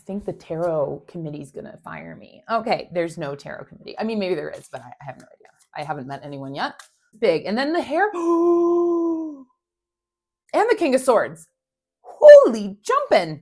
think the tarot committee is going to fire me. Okay, there's no tarot committee. I mean, maybe there is, but I have no idea. I haven't met anyone yet. Big. And then the hair. And the King of Swords. Holy jumping.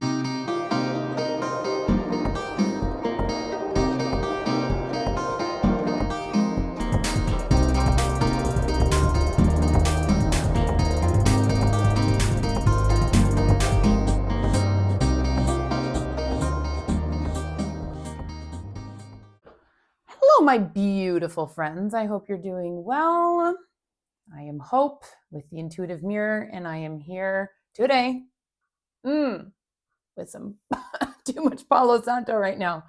Hello, my beautiful friends. I hope you're doing well. I am Hope with the Intuitive Mirror, and I am here today with some too much Palo Santo right now.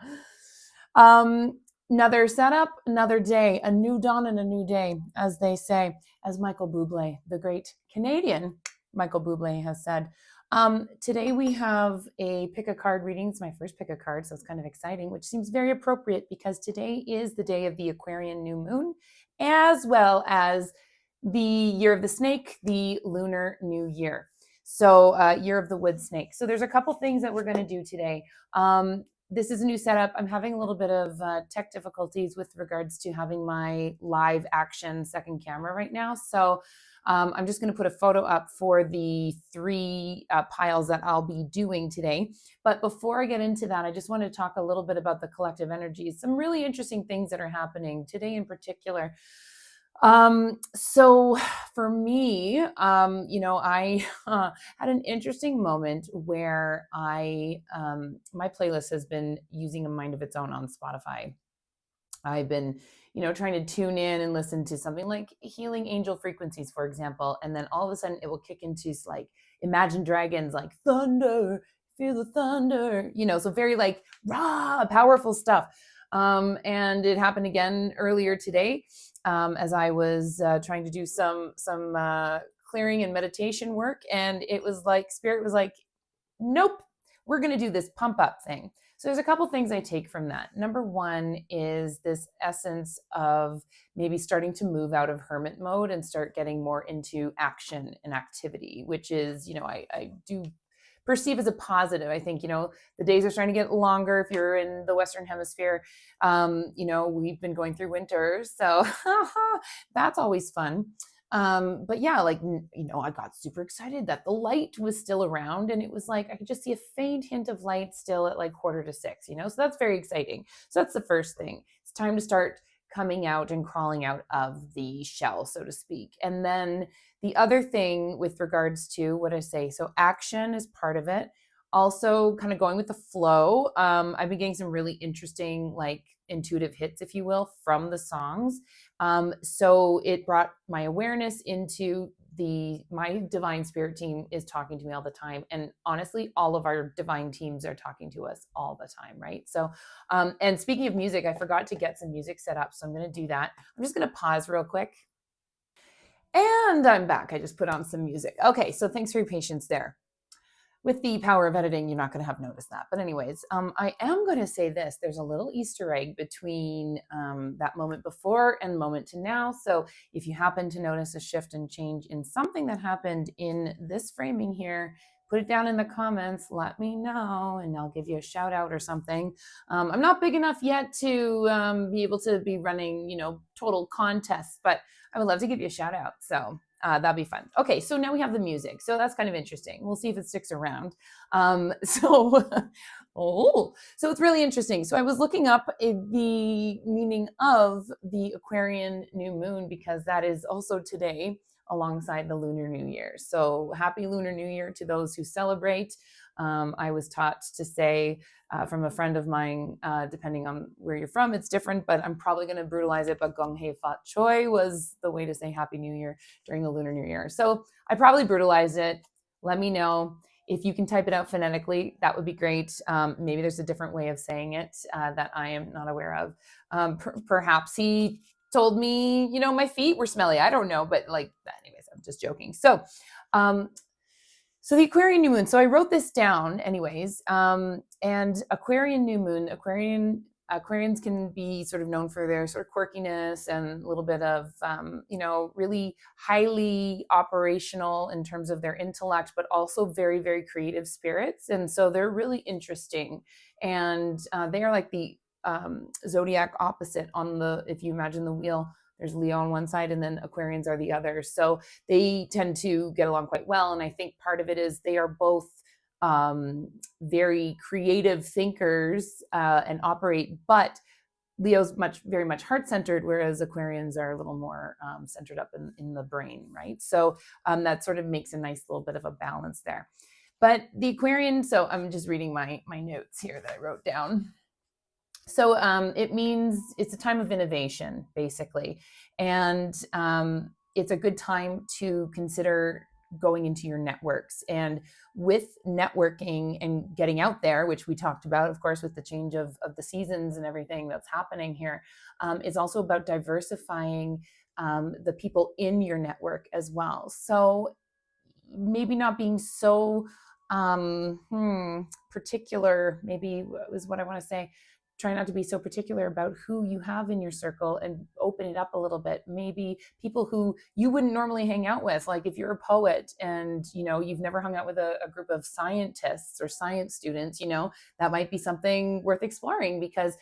Another setup, another day, a new dawn and a new day, as they say, as Michael Bublé, the great Canadian Michael Bublé, has said. Today we have a pick a card reading. It's my first pick a card, so it's kind of exciting, which seems very appropriate because today is the day of the Aquarian new moon, as well as the year of the snake, the Lunar New Year. So year of the wood snake. So there's a couple things that we're going to do today. This is a new setup. I'm having a little bit of tech difficulties with regards to having my live action second camera right now. So I'm just going to put a photo up for the three piles that I'll be doing today. But before I get into that, I just want to talk a little bit about the collective energies, some really interesting things that are happening today in particular. So for me, I had an interesting moment where my playlist has been using a mind of its own on Spotify. I've been, trying to tune in and listen to something like healing angel frequencies, for example. And then all of a sudden it will kick into like Imagine Dragons, like thunder, feel the thunder, so very like raw, powerful stuff. And it happened again earlier today as I was trying to do some clearing and meditation work. And it was like, Spirit was like, nope, we're going to do this pump up thing. So there's a couple things I take from that. Number one is this essence of maybe starting to move out of hermit mode and start getting more into action and activity, which is, I do perceive as a positive. I think, the days are starting to get longer if you're in the Western Hemisphere. We've been going through winter, so that's always fun. But yeah, I got super excited that the light was still around, and it was like, I could just see a faint hint of light still at like 5:45, so that's very exciting. So that's the first thing. It's time to start coming out and crawling out of the shell, so to speak. And then the other thing with regards to what I say, so action is part of it. Also kind of going with the flow. I've been getting some really interesting, like intuitive hits, if you will, from the songs. So it brought my awareness into my divine spirit team is talking to me all the time. And honestly, all of our divine teams are talking to us all the time, right? So, and speaking of music, I forgot to get some music set up. So I'm going to do that. I'm just going to pause real quick. And I'm back. I just put on some music. Okay, so thanks for your patience there. With the power of editing, you're not going to have noticed that. But anyways, I am going to say this. There's a little Easter egg between that moment before and moment to now. So if you happen to notice a shift and change in something that happened in this framing here, put it down in the comments, let me know, and I'll give you a shout out or something. I'm not big enough yet to be able to be running, total contests, but I would love to give you a shout out. So that'd be fun. Okay, so now we have the music. So that's kind of interesting. We'll see if it sticks around. So it's really interesting. So I was looking up the meaning of the Aquarian new moon because that is also today alongside the Lunar New Year. So happy Lunar New Year to those who celebrate. I was taught to say from a friend of mine, depending on where you're from, it's different, but I'm probably going to brutalize it. But Gong Hei Fat Choi was the way to say Happy New Year during the Lunar New Year. So I probably brutalized it. Let me know. If you can type it out phonetically, that would be great. Maybe there's a different way of saying it that I am not aware of. Perhaps he told me, my feet were smelly. I don't know, but anyways, I'm just joking. So the Aquarian new moon. So I wrote this down anyways. And Aquarian new moon, Aquarian Aquarians can be sort of known for their sort of quirkiness and a little bit of, really highly operational in terms of their intellect, but also very, very creative spirits. And so they're really interesting. And they are like the zodiac opposite on if you imagine the wheel, there's Leo on one side and then Aquarians are the other. So they tend to get along quite well. And I think part of it is they are both very creative thinkers and operate, but Leo's very much heart-centered, whereas Aquarians are a little more centered up in the brain, right? So that sort of makes a nice little bit of a balance there. But the Aquarian, so I'm just reading my notes here that I wrote down. So it means it's a time of innovation, basically. And it's a good time to consider going into your networks. And with networking and getting out there, which we talked about, of course, with the change of the seasons and everything that's happening here, is also about diversifying the people in your network as well. So maybe not being so particular, maybe is what I want to say. Try not to be so particular about who you have in your circle and open it up a little bit. Maybe people who you wouldn't normally hang out with, like if you're a poet and you've never hung out with a group of scientists or science students, that might be something worth exploring, because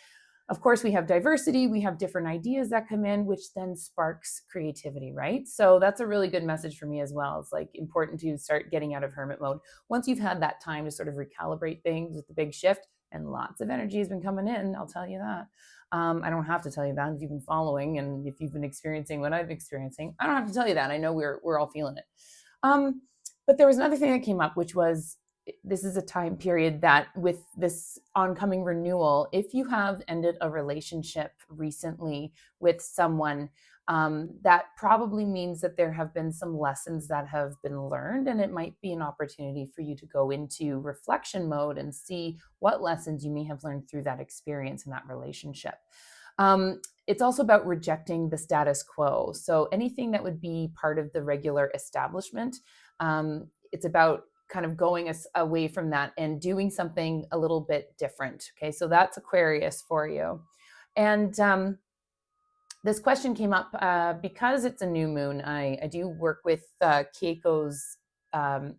of course we have diversity, we have different ideas that come in, which then sparks creativity, right? So that's a really good message for me as well. It's like important to start getting out of hermit mode once you've had that time to sort of recalibrate things with the big shift. And lots of energy has been coming in, I'll tell you that. I don't have to tell you that if you've been following and if you've been experiencing what I've been experiencing. I don't have to tell you that. I know we're all feeling it. But there was another thing that came up, which was, this is a time period that with this oncoming renewal, if you have ended a relationship recently with someone, that probably means that there have been some lessons that have been learned, and it might be an opportunity for you to go into reflection mode and see what lessons you may have learned through that experience in that relationship. It's also about rejecting the status quo. So anything that would be part of the regular establishment, it's about kind of going away from that and doing something a little bit different. Okay, so that's Aquarius for you. And this question came up because it's a new moon. I do work with Keiko's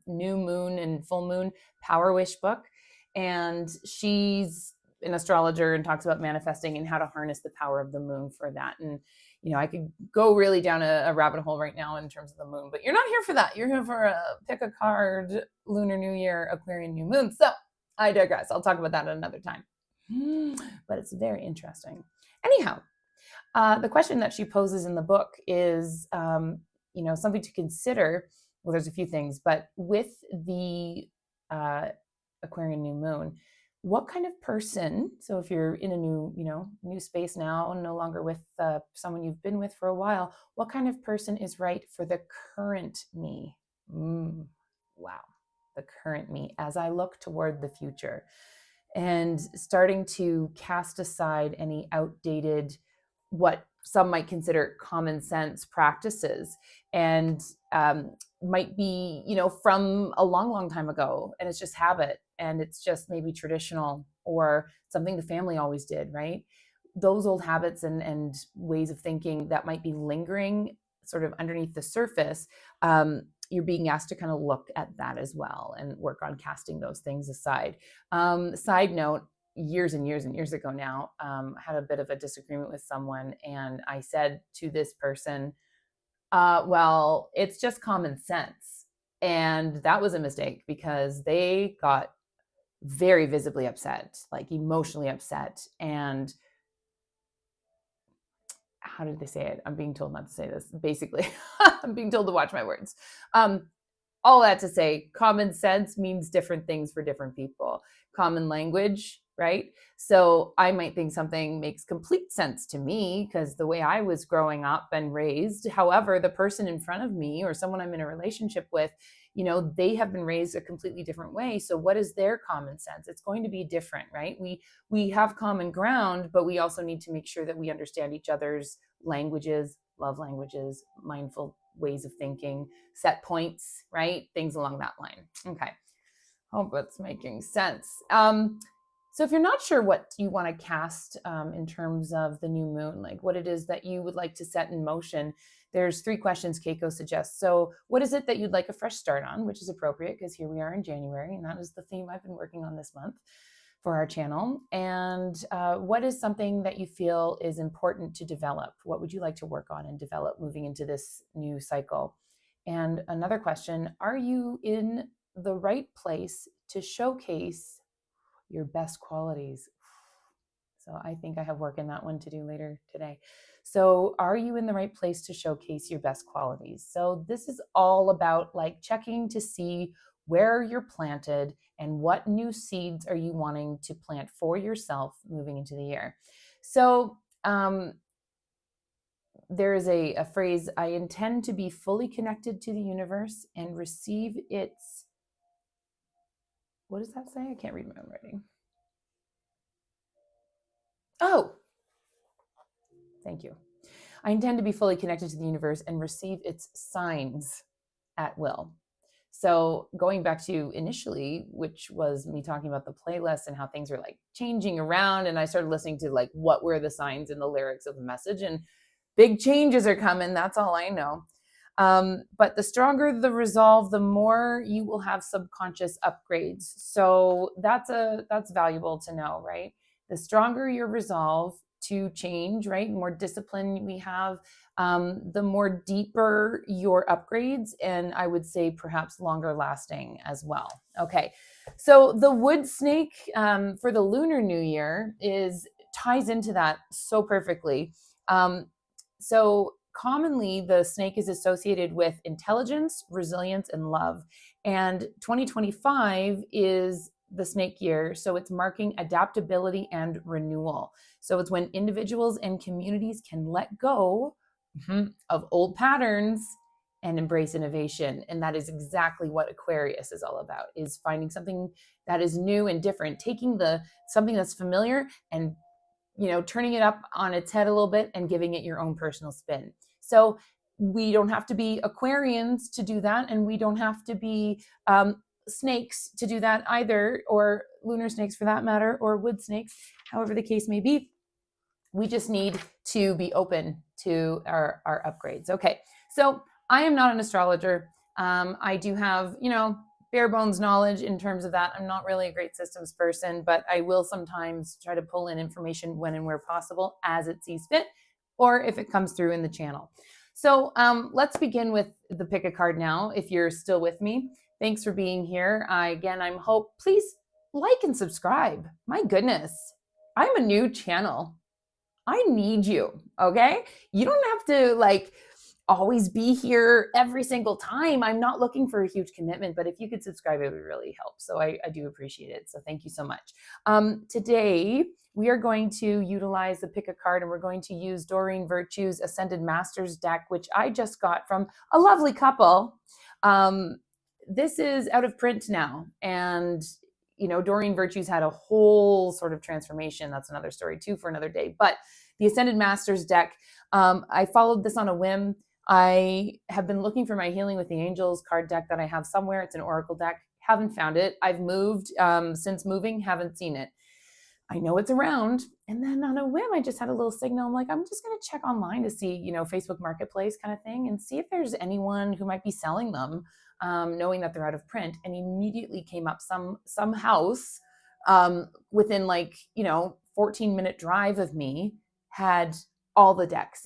new moon and full moon Power Wish book. And she's an astrologer and talks about manifesting and how to harness the power of the moon for that. And I could go really down a rabbit hole right now in terms of the moon, but you're not here for that. You're here for pick a card, Lunar New Year, Aquarian new moon. So I digress. I'll talk about that at another time. But it's very interesting. Anyhow, the question that she poses in the book is, something to consider. Well, there's a few things, but with the Aquarian new moon, what kind of person, so if you're in a new space now and no longer with someone you've been with for a while, what kind of person is right for the current me? Wow, the current me, as I look toward the future and starting to cast aside any outdated, what some might consider common sense practices, and might be, from a long, long time ago, and it's just habit, and it's just maybe traditional or something the family always did, right? Those old habits and ways of thinking that might be lingering sort of underneath the surface, you're being asked to kind of look at that as well and work on casting those things aside. Side note, years and years and years ago now, had a bit of a disagreement with someone, and I said to this person, well, it's just common sense. And that was a mistake, because they got very visibly upset, like emotionally upset. And how did they say it? I'm being told not to say this. Basically, I'm being told to watch my words. All that to say, common sense means different things for different people. Common language, right? So I might think something makes complete sense to me because the way I was growing up and raised. However, the person in front of me or someone I'm in a relationship with, they have been raised a completely different way. So what is their common sense? It's going to be different, right? We have common ground, but we also need to make sure that we understand each other's languages, love languages, mindful ways of thinking, set points, right? Things along that line. Okay. Hope it's making sense. So if you're not sure what you want to cast in terms of the new moon, like what it is that you would like to set in motion, there's 3 questions Keiko suggests. So what is it that you'd like a fresh start on, which is appropriate because here we are in January, and that is the theme I've been working on this month for our channel. And what is something that you feel is important to develop? What would you like to work on and develop moving into this new cycle? And another question, are you in the right place to showcase your best qualities? So I think I have work in that one to do later today. So are you in the right place to showcase your best qualities? So this is all about like checking to see where you're planted and what new seeds are you wanting to plant for yourself moving into the year. So there is a phrase, I intend to be fully connected to the universe and receive its, what does that say? I can't read my own writing. Oh, thank you. I intend to be fully connected to the universe and receive its signs at will. So going back to initially, which was me talking about the playlist and how things are like changing around, and I started listening to like what were the signs and the lyrics of the message, and big changes are coming. That's all I know. But the stronger the resolve, the more you will have subconscious upgrades. So that's valuable to know, right? The stronger your resolve to change, right? The more discipline we have, the more deeper your upgrades, and I would say perhaps longer lasting as well. Okay, so the wood snake for the Lunar New Year ties into that so perfectly. So commonly the snake is associated with intelligence, resilience, and love. And 2025 is the snake year. So it's marking adaptability and renewal. So it's when individuals and communities can let go of old patterns and embrace innovation. And that is exactly what Aquarius is all about, is finding something that is new and different, taking something that's familiar and turning it up on its head a little bit and giving it your own personal spin. So we don't have to be Aquarians to do that, and we don't have to be snakes to do that either, or lunar snakes for that matter, or wood snakes, however the case may be. We just need to be open to our upgrades. Okay, so I am not an astrologer. I do have, bare bones knowledge in terms of that. I'm not really a great systems person, but I will sometimes try to pull in information when and where possible as it sees fit, or if it comes through in the channel. So let's begin with the pick a card now, if you're still with me. Thanks for being here. I'm Hope. Please like and subscribe. My goodness, I'm a new channel. I need you, okay? You don't have to always be here every single time. I'm not looking for a huge commitment, but if you could subscribe, it would really help. So I do appreciate it. So thank you so much. Today, we are going to utilize the pick a card, and we're going to use Doreen Virtue's Ascended Masters deck, which I just got from a lovely couple. This is out of print now, and Doreen Virtue's had a whole sort of transformation. That's another story too for another day. But the Ascended Masters deck, I followed this on a whim. I have been looking for my Healing with the Angels card deck that I have somewhere. It's an oracle deck. Haven't found it. I've moved since moving. Haven't seen it. I know it's around. And then on a whim, I just had a little signal. I'm like, I'm just going to check online to see, Facebook Marketplace kind of thing, and see if there's anyone who might be selling them, knowing that they're out of print. And immediately came up some house within 14-minute drive of me had all the decks.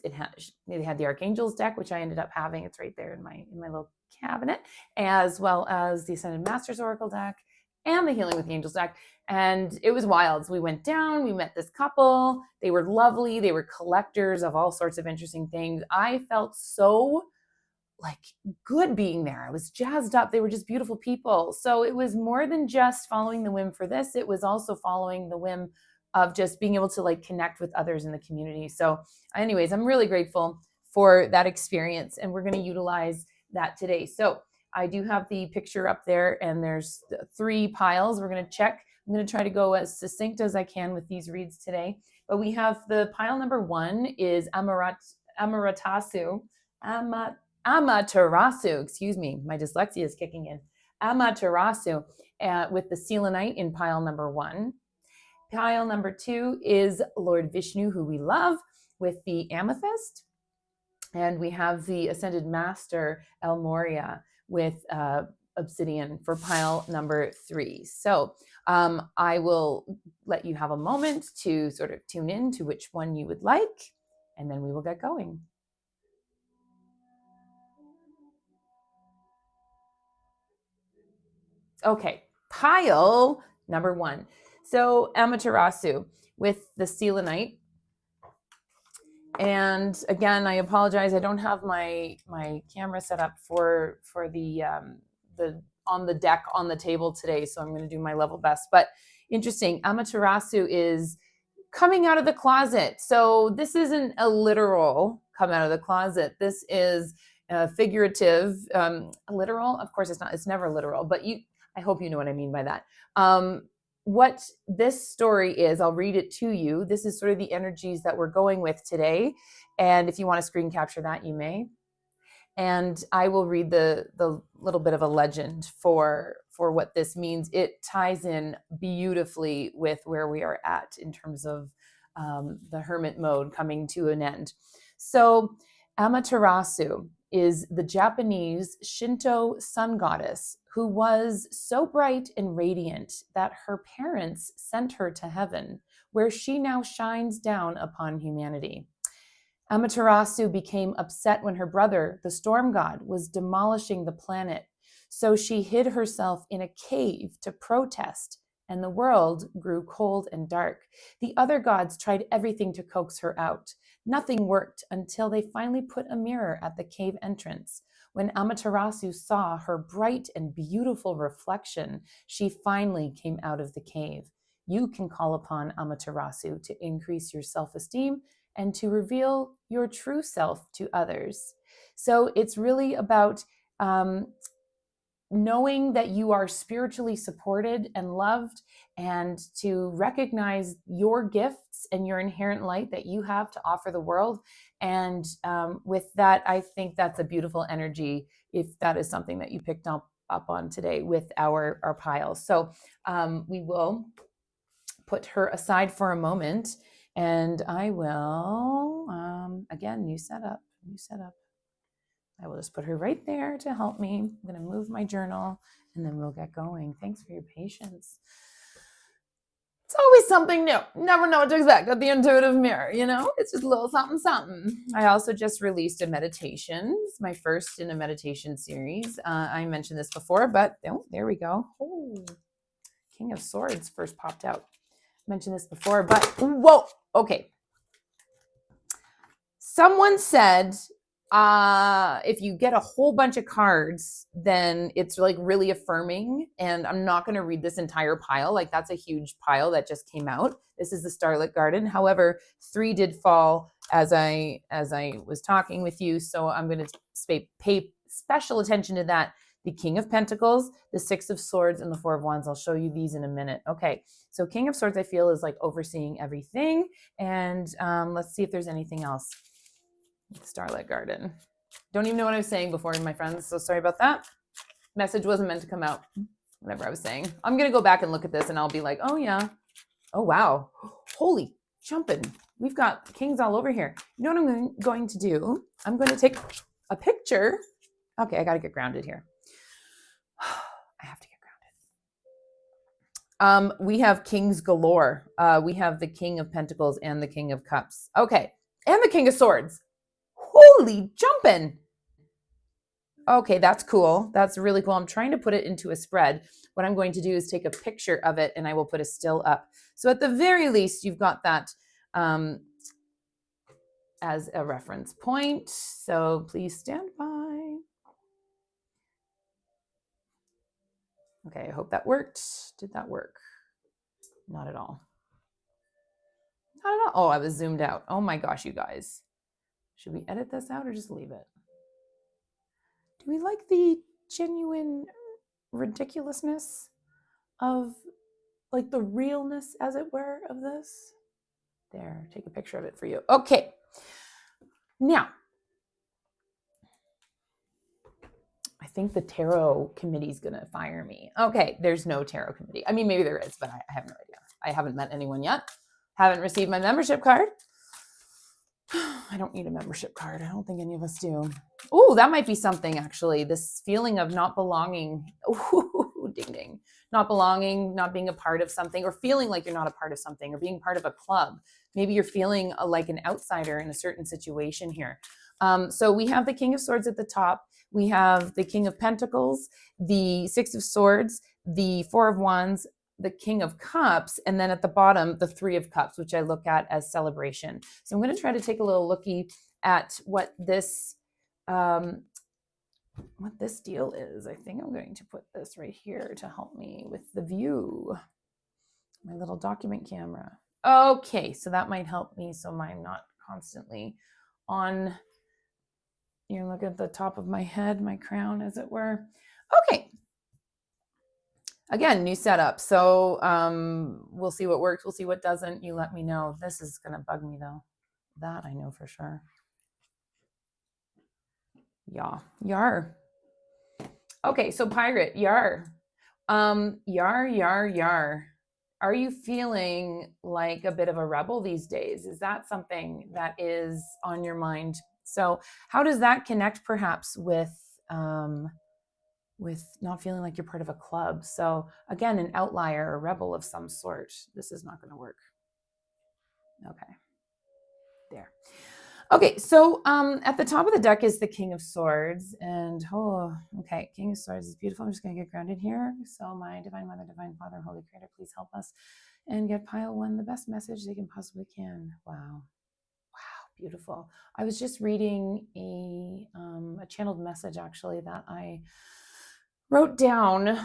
They had the Archangel's deck, which I ended up having. It's right there in my little cabinet, as well as the Ascended Masters Oracle deck and the Healing with the Angels deck. And it was wild. So we went down, we met this couple. They were lovely. They were collectors of all sorts of interesting things. I felt so good being there. I was jazzed up. They were just beautiful people. So it was more than just following the whim for this. It was also following the whim of just being able to connect with others in the community. So anyways, I'm really grateful for that experience, and we're going to utilize that today. So I do have the picture up there, and there's 3 piles. We're going to check. I'm going to try to go as succinct as I can with these reads today. But we have the pile number 1 is Amaterasu. Amaterasu, excuse me, my dyslexia is kicking in. Amaterasu with the Selenite in pile number 1. Pile number 2 is Lord Vishnu, who we love, with the amethyst. And we have the Ascended Master, El Morya, with obsidian for pile number 3. So I will let you have a moment to sort of tune in to which one you would like, and then we will get going. Okay, pile number 1. So Amaterasu with the Selenite. And again, I apologize. I don't have my camera set up for the on the deck on the table today, so I'm going to do my level best. But interesting, Amaterasu is coming out of the closet. So this isn't a literal come out of the closet. This is figurative. Literal, of course, it's not. It's never literal. But I hope you know what I mean by that. What this story is, I'll read it to you. This is sort of the energies that we're going with today. And if you want to screen capture that, you may. And I will read the little bit of a legend for what this means. It ties in beautifully with where we are at in terms of the hermit mode coming to an end. So Amaterasu is the Japanese Shinto sun goddess who was so bright and radiant that her parents sent her to heaven, where she now shines down upon humanity. Amaterasu became upset when her brother, the storm god, was demolishing the planet, so she hid herself in a cave to protest, and the world grew cold and dark. The other gods tried everything to coax her out. Nothing worked until they finally put a mirror at the cave entrance. When Amaterasu saw her bright and beautiful reflection, she finally came out of the cave. You can call upon Amaterasu to increase your self-esteem and to reveal your true self to others. So it's really about knowing that you are spiritually supported and loved, and to recognize your gifts and your inherent light that you have to offer the world. And with that, I think that's a beautiful energy if that is something that you picked up on today with our piles. So we will put her aside for a moment, and I will, again, new setup. I will just put her right there to help me. I'm going to move my journal, and then we'll get going. Thanks for your patience. It's always something new. Never know what to expect at the intuitive mirror, you know? It's just a little something, something. I also just released a meditation. It's my first in a meditation series. I mentioned this before, but oh, there we go. Oh, King of Swords first popped out. Mentioned this before, but whoa, okay. Someone said if you get a whole bunch of cards, then it's like really affirming. And I'm not going to read this entire pile. Like, that's a huge pile that just came out. This is the Starlit Garden. However, 3 did fall as I was talking with you, so I'm going to pay special attention to that. The King of Pentacles, the 6 of Swords, and the 4 of Wands. I'll show you these in a minute. Okay, so King of Swords, I feel, is like overseeing everything. And let's see if there's anything else. Starlight Garden. Don't even know what I was saying before, my friends, so sorry about that. Message wasn't meant to come out, whatever I was saying. I'm going to go back and look at this, and I'll be like, oh, yeah. Oh, wow. Holy jumping. We've got kings all over here. You know what I'm going to do? I'm going to take a picture. Okay, I got to get grounded here. I have to get grounded. We have kings galore. We have the King of Pentacles and the King of Cups. Okay, and the King of Swords. Holy jumping. Okay, that's cool. That's really cool. I'm trying to put it into a spread. What I'm going to do is take a picture of it, and I will put a still up. So at the very least, you've got that as a reference point. So please stand by. Okay, I hope that worked. Did that work? Not at all. Not at all. Oh, I was zoomed out. Oh my gosh, you guys. Should we edit this out or just leave it? Do we like the genuine ridiculousness of, like, the realness, as it were, of this? There, take a picture of it for you. Okay. Now, I think the tarot committee is going to fire me. Okay, there's no tarot committee. I mean, maybe there is, but I have no idea. I haven't met anyone yet. Haven't received my membership card. I don't need a membership card. I don't think any of us do. Oh, that might be something actually. This feeling of not belonging. Ooh, ding ding. Not belonging, not being a part of something, or feeling like you're not a part of something, or being part of a club. Maybe you're feeling like an outsider in a certain situation here. So we have the King of Swords at the top. We have the King of Pentacles, the Six of Swords, the Four of Wands, the King of Cups, and then at the bottom, the Three of Cups, which I look at as celebration. So I'm going to try to take a little looky at what this deal is. I think I'm going to put this right here to help me with the view. My little document camera. Okay, so that might help me so I'm not constantly on, look at the top of my head, my crown, as it were. Okay. Again, new setup. So we'll see what works. We'll see what doesn't. You let me know. This is going to bug me, though. That I know for sure. Yeah. Yar. Okay, so pirate. Yar. Yar. Are you feeling like a bit of a rebel these days? Is that something that is on your mind? So how does that connect perhaps with not feeling like you're part of a club? So again, an outlier, a rebel of some sort. This is not going to work. Okay. There. Okay, so at the top of the deck is the King of Swords. And, okay, King of Swords is beautiful. I'm just going to get grounded here. So my Divine Mother, Divine Father, Holy Creator, please help us and get pile one the best message they can possibly can. Wow. Beautiful. I was just reading a channeled message, actually, that I wrote down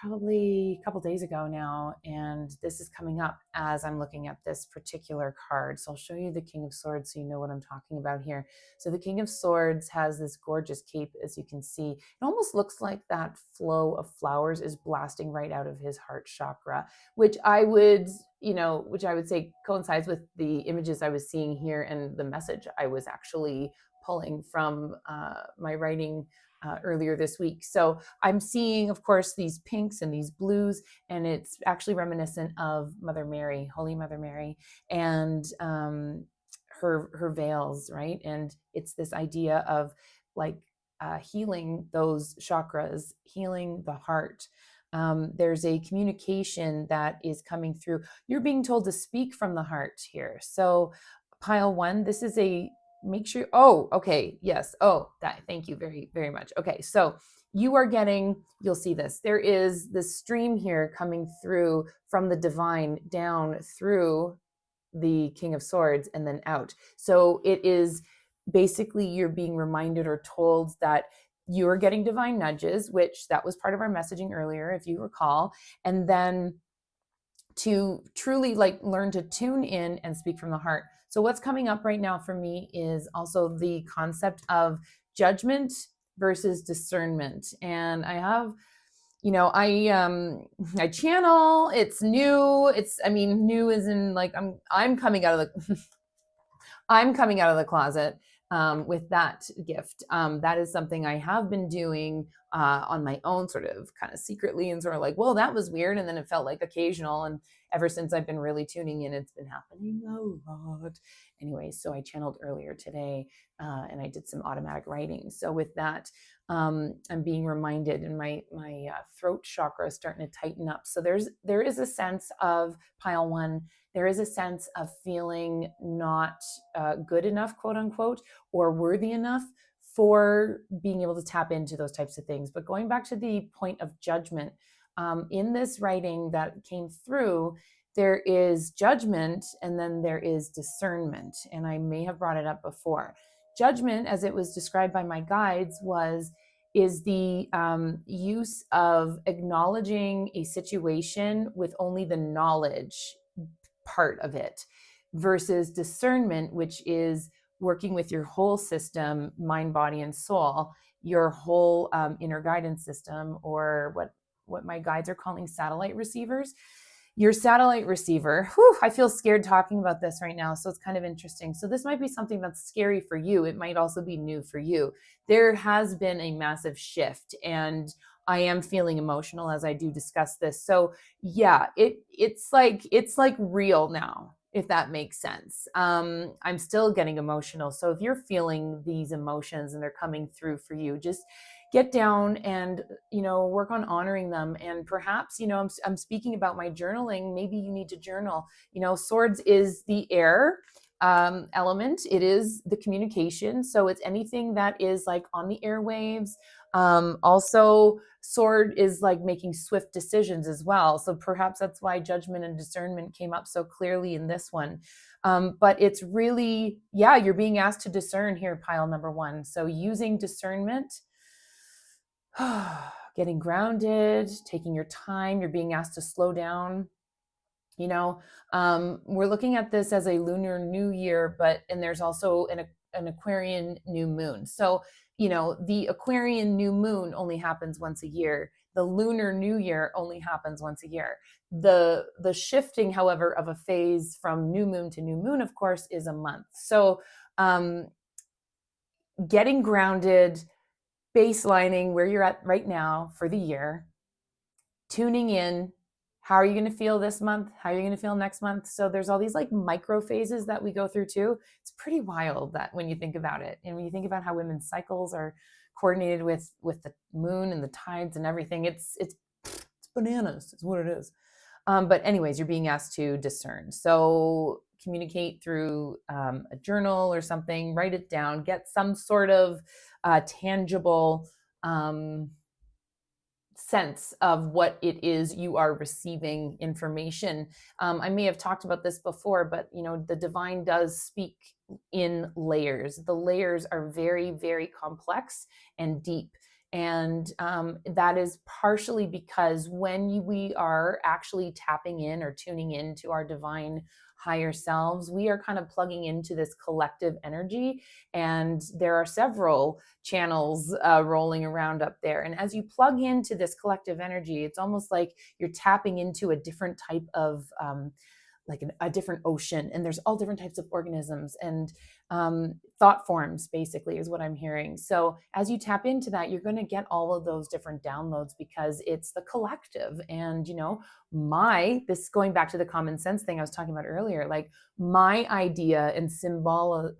probably a couple days ago now, and this is coming up as I'm looking at this particular card. So I'll show you the King of Swords so you know what I'm talking about here. So the King of Swords has this gorgeous cape, as you can see. It almost looks like that flow of flowers is blasting right out of his heart chakra, which I would say coincides with the images I was seeing here and the message I was actually pulling from my writing earlier this week. So I'm seeing, of course, these pinks and these blues, and it's actually reminiscent of Mother Mary, Holy Mother Mary, and her veils, right? And it's this idea of like healing those chakras, healing the heart. There's a communication that is coming through. You're being told to speak from the heart here. So pile one, this is a make sure. Oh, okay. Yes. Oh, thank you very, very much. Okay. So you are getting, you'll see this. There is this stream here coming through from the divine down through the King of Swords and then out. So it is basically you're being reminded or told that you are getting divine nudges, which that was part of our messaging earlier, if you recall. And then to truly learn to tune in and speak from the heart. So what's coming up right now for me is also the concept of judgment versus discernment. And I have, I channel, it's new. New is in I'm coming out of the I'm coming out of the closet with that gift. That is something I have been doing on my own, sort of kind of secretly, and sort of well, that was weird. And then it felt like occasional. And ever since I've been really tuning in, it's been happening a lot. Anyway, so I channeled earlier today and I did some automatic writing. So with that, I'm being reminded, and my throat chakra is starting to tighten up. So there is a sense of pile one. There is a sense of feeling not good enough, quote unquote, or worthy enough for being able to tap into those types of things. But going back to the point of judgment, in this writing that came through, there is judgment and then there is discernment. And I may have brought it up before. Judgment, as it was described by my guides, is the use of acknowledging a situation with only the knowledge part of it, versus discernment, which is working with your whole system, mind, body, and soul, your whole inner guidance system, or what my guides are calling satellite receivers. Your satellite receiver, I feel scared talking about this right now, so it's kind of interesting. So this might be something that's scary for you. It might also be new for you. There has been a massive shift, and I am feeling emotional as I do discuss this. So yeah, it's like real now, if that makes sense. I'm still getting emotional. So if you're feeling these emotions and they're coming through for you, just get down and work on honoring them. And perhaps I'm speaking about my journaling. Maybe you need to journal. Swords is the air element. It is the communication. So it's anything that is like on the airwaves. Also, sword is like making swift decisions as well. So perhaps that's why judgment and discernment came up so clearly in this one. But it's really, yeah, you're being asked to discern here, pile number one. So using discernment, getting grounded, taking your time, you're being asked to slow down. We're looking at this as a Lunar New Year, and there's also an Aquarian new moon. So, the Aquarian new moon only happens once a year. The Lunar New Year only happens once a year. The shifting, however, of a phase from new moon to new moon, of course, is a month. So, getting grounded, baselining where you're at right now for the year, tuning in. How are you going to feel this month? How are you going to feel next month? So there's all these like micro phases that we go through too. It's pretty wild that when you think about it, and when you think about how women's cycles are coordinated with the moon and the tides and everything, it's bananas. It's what it is. But anyways, you're being asked to discern. So communicate through a journal or something. Write it down. Get some sort of tangible sense of what it is you are receiving information. I may have talked about this before, but the divine does speak in layers. The layers are very, very complex and deep. And that is partially because when we are actually tapping in or tuning into our divine higher selves, we are kind of plugging into this collective energy. And there are several channels rolling around up there. And as you plug into this collective energy, it's almost like you're tapping into a different type of like a different ocean, and there's all different types of organisms and thought forms, basically, is what I'm hearing. So as you tap into that, you're going to get all of those different downloads because it's the collective. And this going back to the common sense thing I was talking about earlier, like my idea and symbology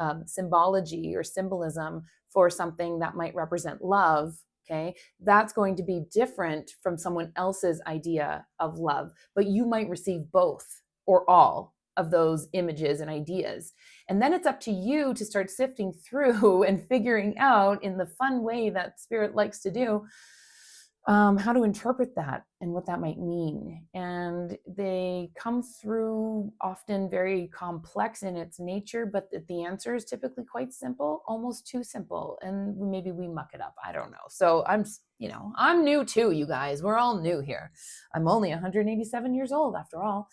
or symbolism for something that might represent love, okay, that's going to be different from someone else's idea of love, but you might receive both or all of those images and ideas. And then it's up to you to start sifting through and figuring out, in the fun way that spirit likes to do, how to interpret that and what that might mean. And they come through often very complex in its nature, but the answer is typically quite simple, almost too simple. And maybe we muck it up. I don't know. So I'm new too, you guys. We're all new here. I'm only 187 years old after all.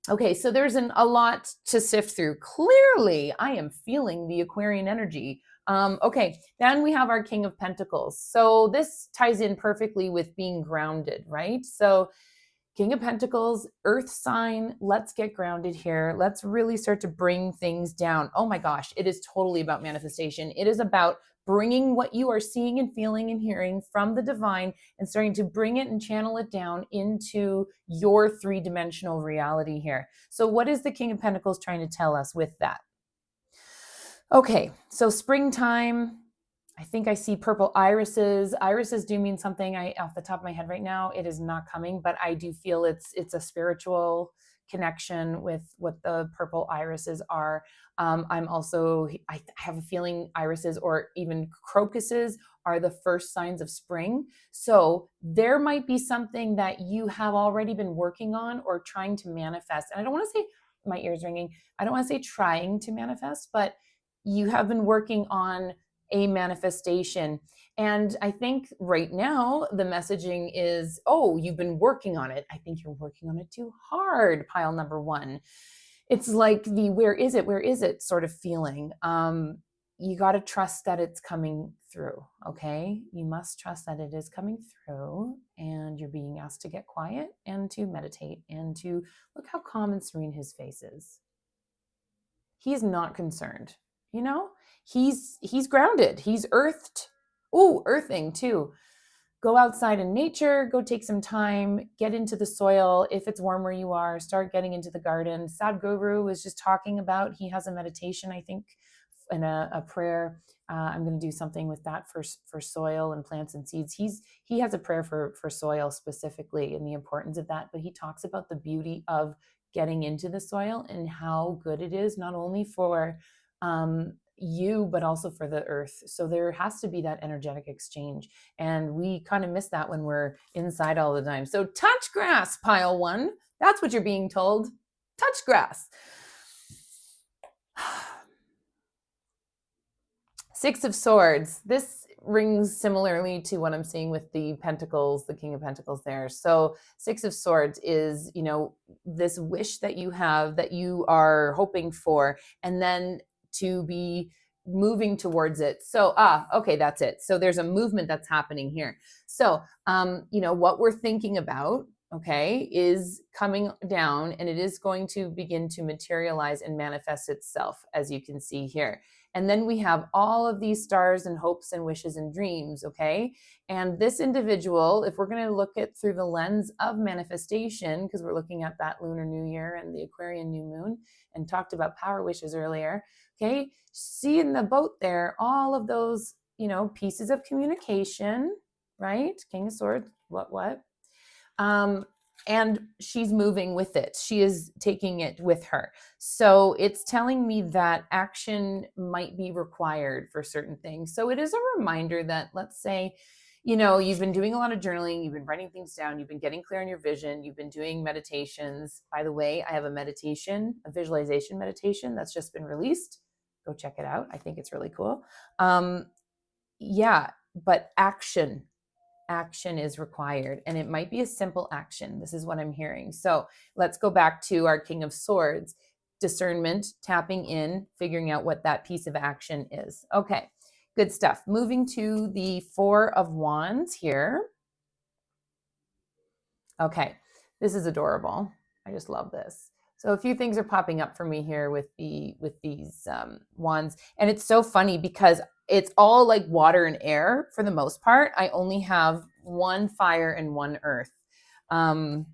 Okay, so there's a lot to sift through. Clearly, I am feeling the Aquarian energy. Okay, then we have our King of Pentacles. So this ties in perfectly with being grounded, right? So King of Pentacles, earth sign, let's get grounded here. Let's really start to bring things down. Oh my gosh, it is totally about manifestation. It is about bringing what you are seeing and feeling and hearing from the divine and starting to bring it and channel it down into your three-dimensional reality here. So what is the King of Pentacles trying to tell us with that? Okay, so springtime, I think I see purple irises. Irises do mean something. Off the top of my head right now, it is not coming, but I do feel it's a spiritual connection with what the purple irises are. I have a feeling irises or even crocuses are the first signs of spring. So there might be something that you have already been working on or trying to manifest. And I don't want to say, my ears ringing, I don't want to say trying to manifest, but you have been working on a manifestation. And I think right now the messaging is, oh, you've been working on it. I think you're working on it too hard, pile number one. It's like the where is it sort of feeling. You got to trust that it's coming through, okay? You must trust that it is coming through, and you're being asked to get quiet and to meditate and to look how calm and serene his face is. He's not concerned. He's grounded. He's earthed. Ooh, earthing too. go outside in nature, go take some time, get into the soil. If it's warm where you are, start getting into the garden. Sadhguru was just talking about, he has a meditation, I think, and a prayer. I'm going to do something with that for soil and plants and seeds. He has a prayer for soil specifically and the importance of that, but he talks about the beauty of getting into the soil and how good it is, not only for you, but also for the earth. So there has to be that energetic exchange. And we kind of miss that when we're inside all the time. So touch grass, pile one. That's what you're being told. Touch grass. Six of Swords. This rings similarly to what I'm seeing with the Pentacles, the King of Pentacles there. So Six of Swords is, this wish that you have, that you are hoping for, and then to be moving towards it. So, okay, that's it. So there's a movement that's happening here. So, what we're thinking about, okay, is coming down, and it is going to begin to materialize and manifest itself, as you can see here. And then we have all of these stars and hopes and wishes and dreams, okay? And this individual, if we're going to look at through the lens of manifestation, because we're looking at that Lunar New Year and the Aquarian new moon, and talked about power wishes earlier, okay? See in the boat there, all of those, pieces of communication, right? King of Swords, what? And she's moving with it. She is taking it with her. So it's telling me that action might be required for certain things. So it is a reminder that, let's say, you've been doing a lot of journaling, you've been writing things down, you've been getting clear on your vision, you've been doing meditations. By the way, I have a visualization meditation that's just been released. Go check it out. I think it's really cool. But action is required, and it might be a simple action. This is what I'm hearing. So let's go back to our King of Swords. Discernment, tapping in, figuring out what that piece of action is. Okay, good stuff. Moving to the Four of Wands here. Okay, this is adorable. I just love this. So a few things are popping up for me here with these wands, and it's so funny because it's all like water and air for the most part. I only have one fire and one earth, and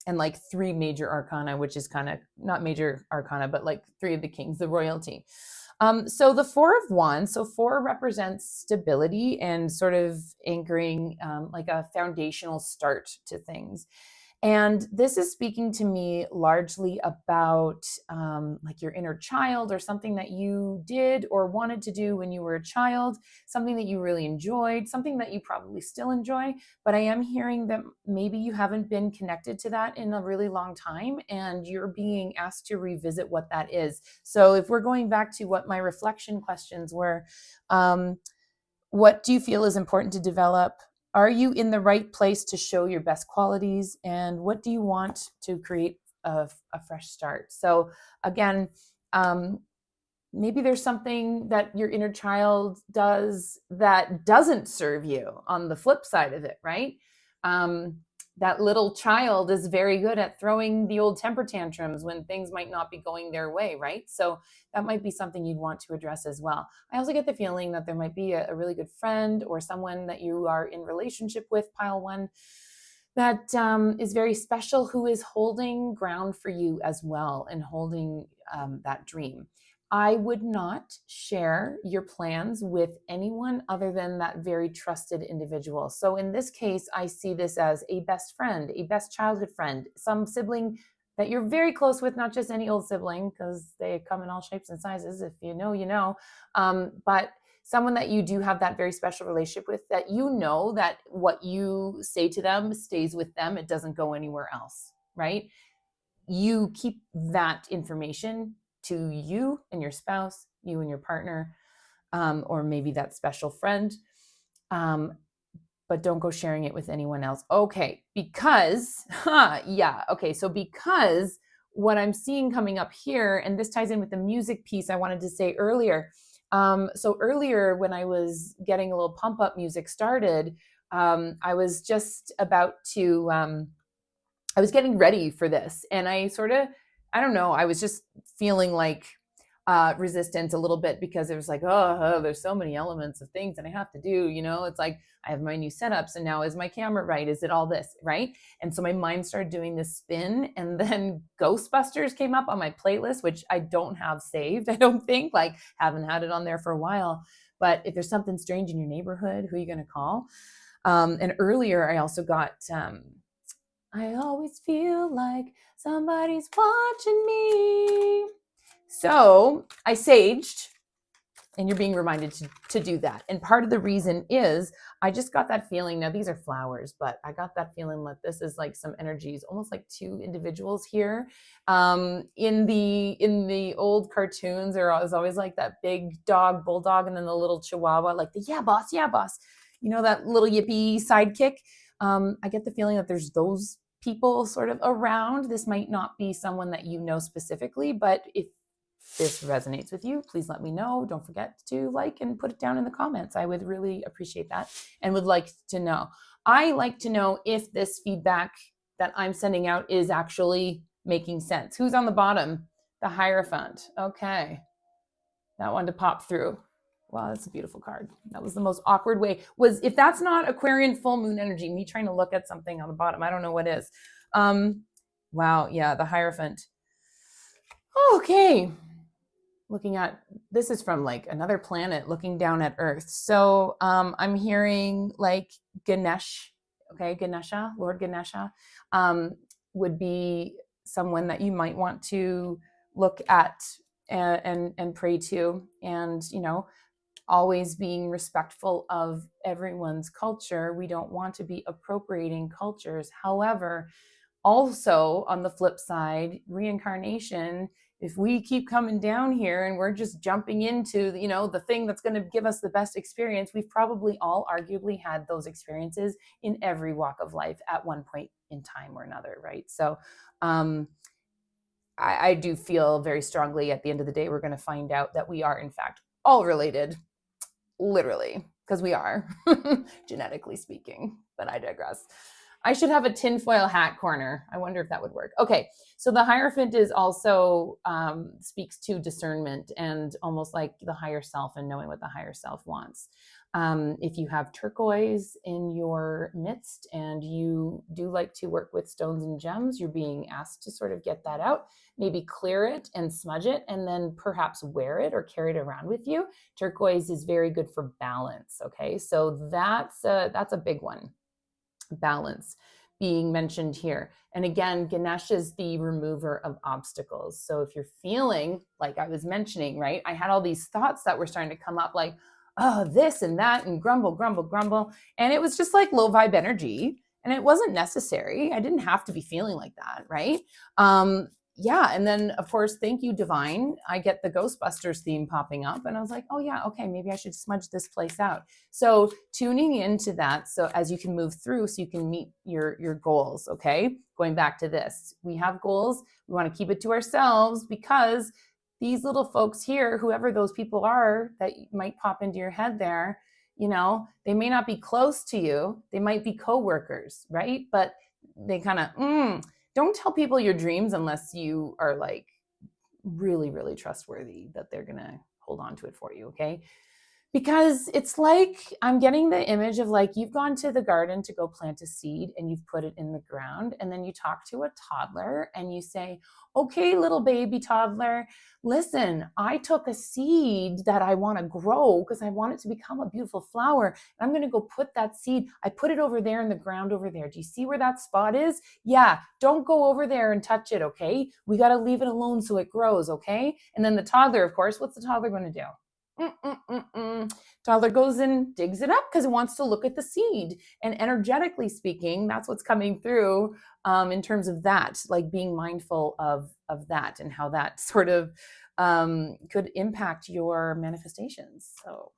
like three major arcana, which is kind of not major arcana, but like three of the kings, the royalty. So the Four of Wands, so four represents stability and sort of anchoring, like a foundational start to things. And this is speaking to me largely about like your inner child, or something that you did or wanted to do when you were a child, something that you really enjoyed, something that you probably still enjoy. But I am hearing that maybe you haven't been connected to that in a really long time, and you're being asked to revisit what that is. So if we're going back to what my reflection questions were, what do you feel is important to develop? Are you in the right place to show your best qualities? And what do you want to create a fresh start? So again, maybe there's something that your inner child does that doesn't serve you on the flip side of it, right? That little child is very good at throwing the old temper tantrums when things might not be going their way, right? So that might be something you'd want to address as well. I also get the feeling that there might be a really good friend or someone that you are in relationship with, pile one, that is very special, who is holding ground for you as well, and holding that dream. I would not share your plans with anyone other than that very trusted individual. So in this case, I see this as a best friend, a best childhood friend, some sibling that you're very close with, not just any old sibling, because they come in all shapes and sizes. If you know, you know. But someone that you do have that very special relationship with, that you know that what you say to them stays with them. It doesn't go anywhere else, right? You keep that information to you and your spouse, you and your partner, or maybe that special friend, but don't go sharing it with anyone else. Okay, because, so because what I'm seeing coming up here, and this ties in with the music piece I wanted to say earlier. So earlier when I was getting a little pump up music started, I was just about to, I was getting ready for this, and I was just feeling like resistance a little bit, because it was like, oh, there's so many elements of things that I have to do. It's like I have my new setups, and now is my camera right? Is it all this, right? And so my mind started doing this spin, and then Ghostbusters came up on my playlist, which I don't have saved. I don't think, like, haven't had it on there for a while. But if there's something strange in your neighborhood, who are you going to call? And earlier I also got, I always feel like somebody's watching me. So I saged, and you're being reminded to do that. And part of the reason is I just got that feeling. Now, these are flowers, but I got that feeling that this is like some energies, almost like two individuals here. In the old cartoons, there was always like that big dog, bulldog, and then the little chihuahua, like the yeah boss, that little yippy sidekick. I get the feeling that there's those people sort of around. This might not be someone that you know specifically, but if this resonates with you, please let me know. Don't forget to like and put it down in the comments. I would really appreciate that and would like to know. I like to know if this feedback that I'm sending out is actually making sense. Who's on the bottom? The Hierophant. Okay. That one to pop through. Wow, that's a beautiful card. That was the most awkward way. If that's not Aquarian full moon energy, me trying to look at something on the bottom, I don't know what is. Wow, yeah, the Hierophant. Okay. Looking at, this is from like another planet looking down at Earth. So I'm hearing like Ganesh, okay, Ganesha, Lord Ganesha, would be someone that you might want to look at and pray to, and always being respectful of everyone's culture. We don't want to be appropriating cultures. However, also on the flip side, reincarnation, if we keep coming down here and we're just jumping into the thing that's going to give us the best experience, we've probably all arguably had those experiences in every walk of life at one point in time or another, right? So I do feel very strongly at the end of the day, we're going to find out that we are in fact all related, literally, because we are, genetically speaking, but I digress. I should have a tinfoil hat corner. I wonder if that would work. Okay, so the Hierophant is also speaks to discernment and almost like the higher self and knowing what the higher self wants. If you have turquoise in your midst and you do like to work with stones and gems, you're being asked to sort of get that out, maybe clear it and smudge it, and then perhaps wear it or carry it around with you. Turquoise is very good for balance. Okay, so that's a big one. Balance being mentioned here. And again, Ganesh is the remover of obstacles. So if you're feeling like I was mentioning, right, I had all these thoughts that were starting to come up like, oh, this and that, and grumble. And it was just like low vibe energy. And it wasn't necessary. I didn't have to be feeling like that, right? Yeah. And then, of course, thank you, Divine. I get the Ghostbusters theme popping up. And I was like, oh, yeah, okay, maybe I should smudge this place out. So tuning into that, so as you can move through, so you can meet your goals, okay? Going back to this, we have goals. We want to keep it to ourselves, because these little folks here, whoever those people are that might pop into your head there, they may not be close to you. They might be coworkers, right? But they kind of, don't tell people your dreams unless you are like really, really trustworthy that they're going to hold on to it for you. Okay. Because it's like, I'm getting the image of like, you've gone to the garden to go plant a seed and you've put it in the ground, and then you talk to a toddler and you say, okay, little baby toddler, listen, I took a seed that I want to grow because I want it to become a beautiful flower. And I'm going to go put that seed. I put it over there in the ground over there. Do you see where that spot is? Yeah. Don't go over there and touch it. Okay. We got to leave it alone so it grows. Okay. And then the toddler, of course, what's the toddler going to do? Toddler goes and digs it up because it wants to look at the seed. And energetically speaking, that's what's coming through in terms of that, like being mindful of that and how that sort of could impact your manifestations. So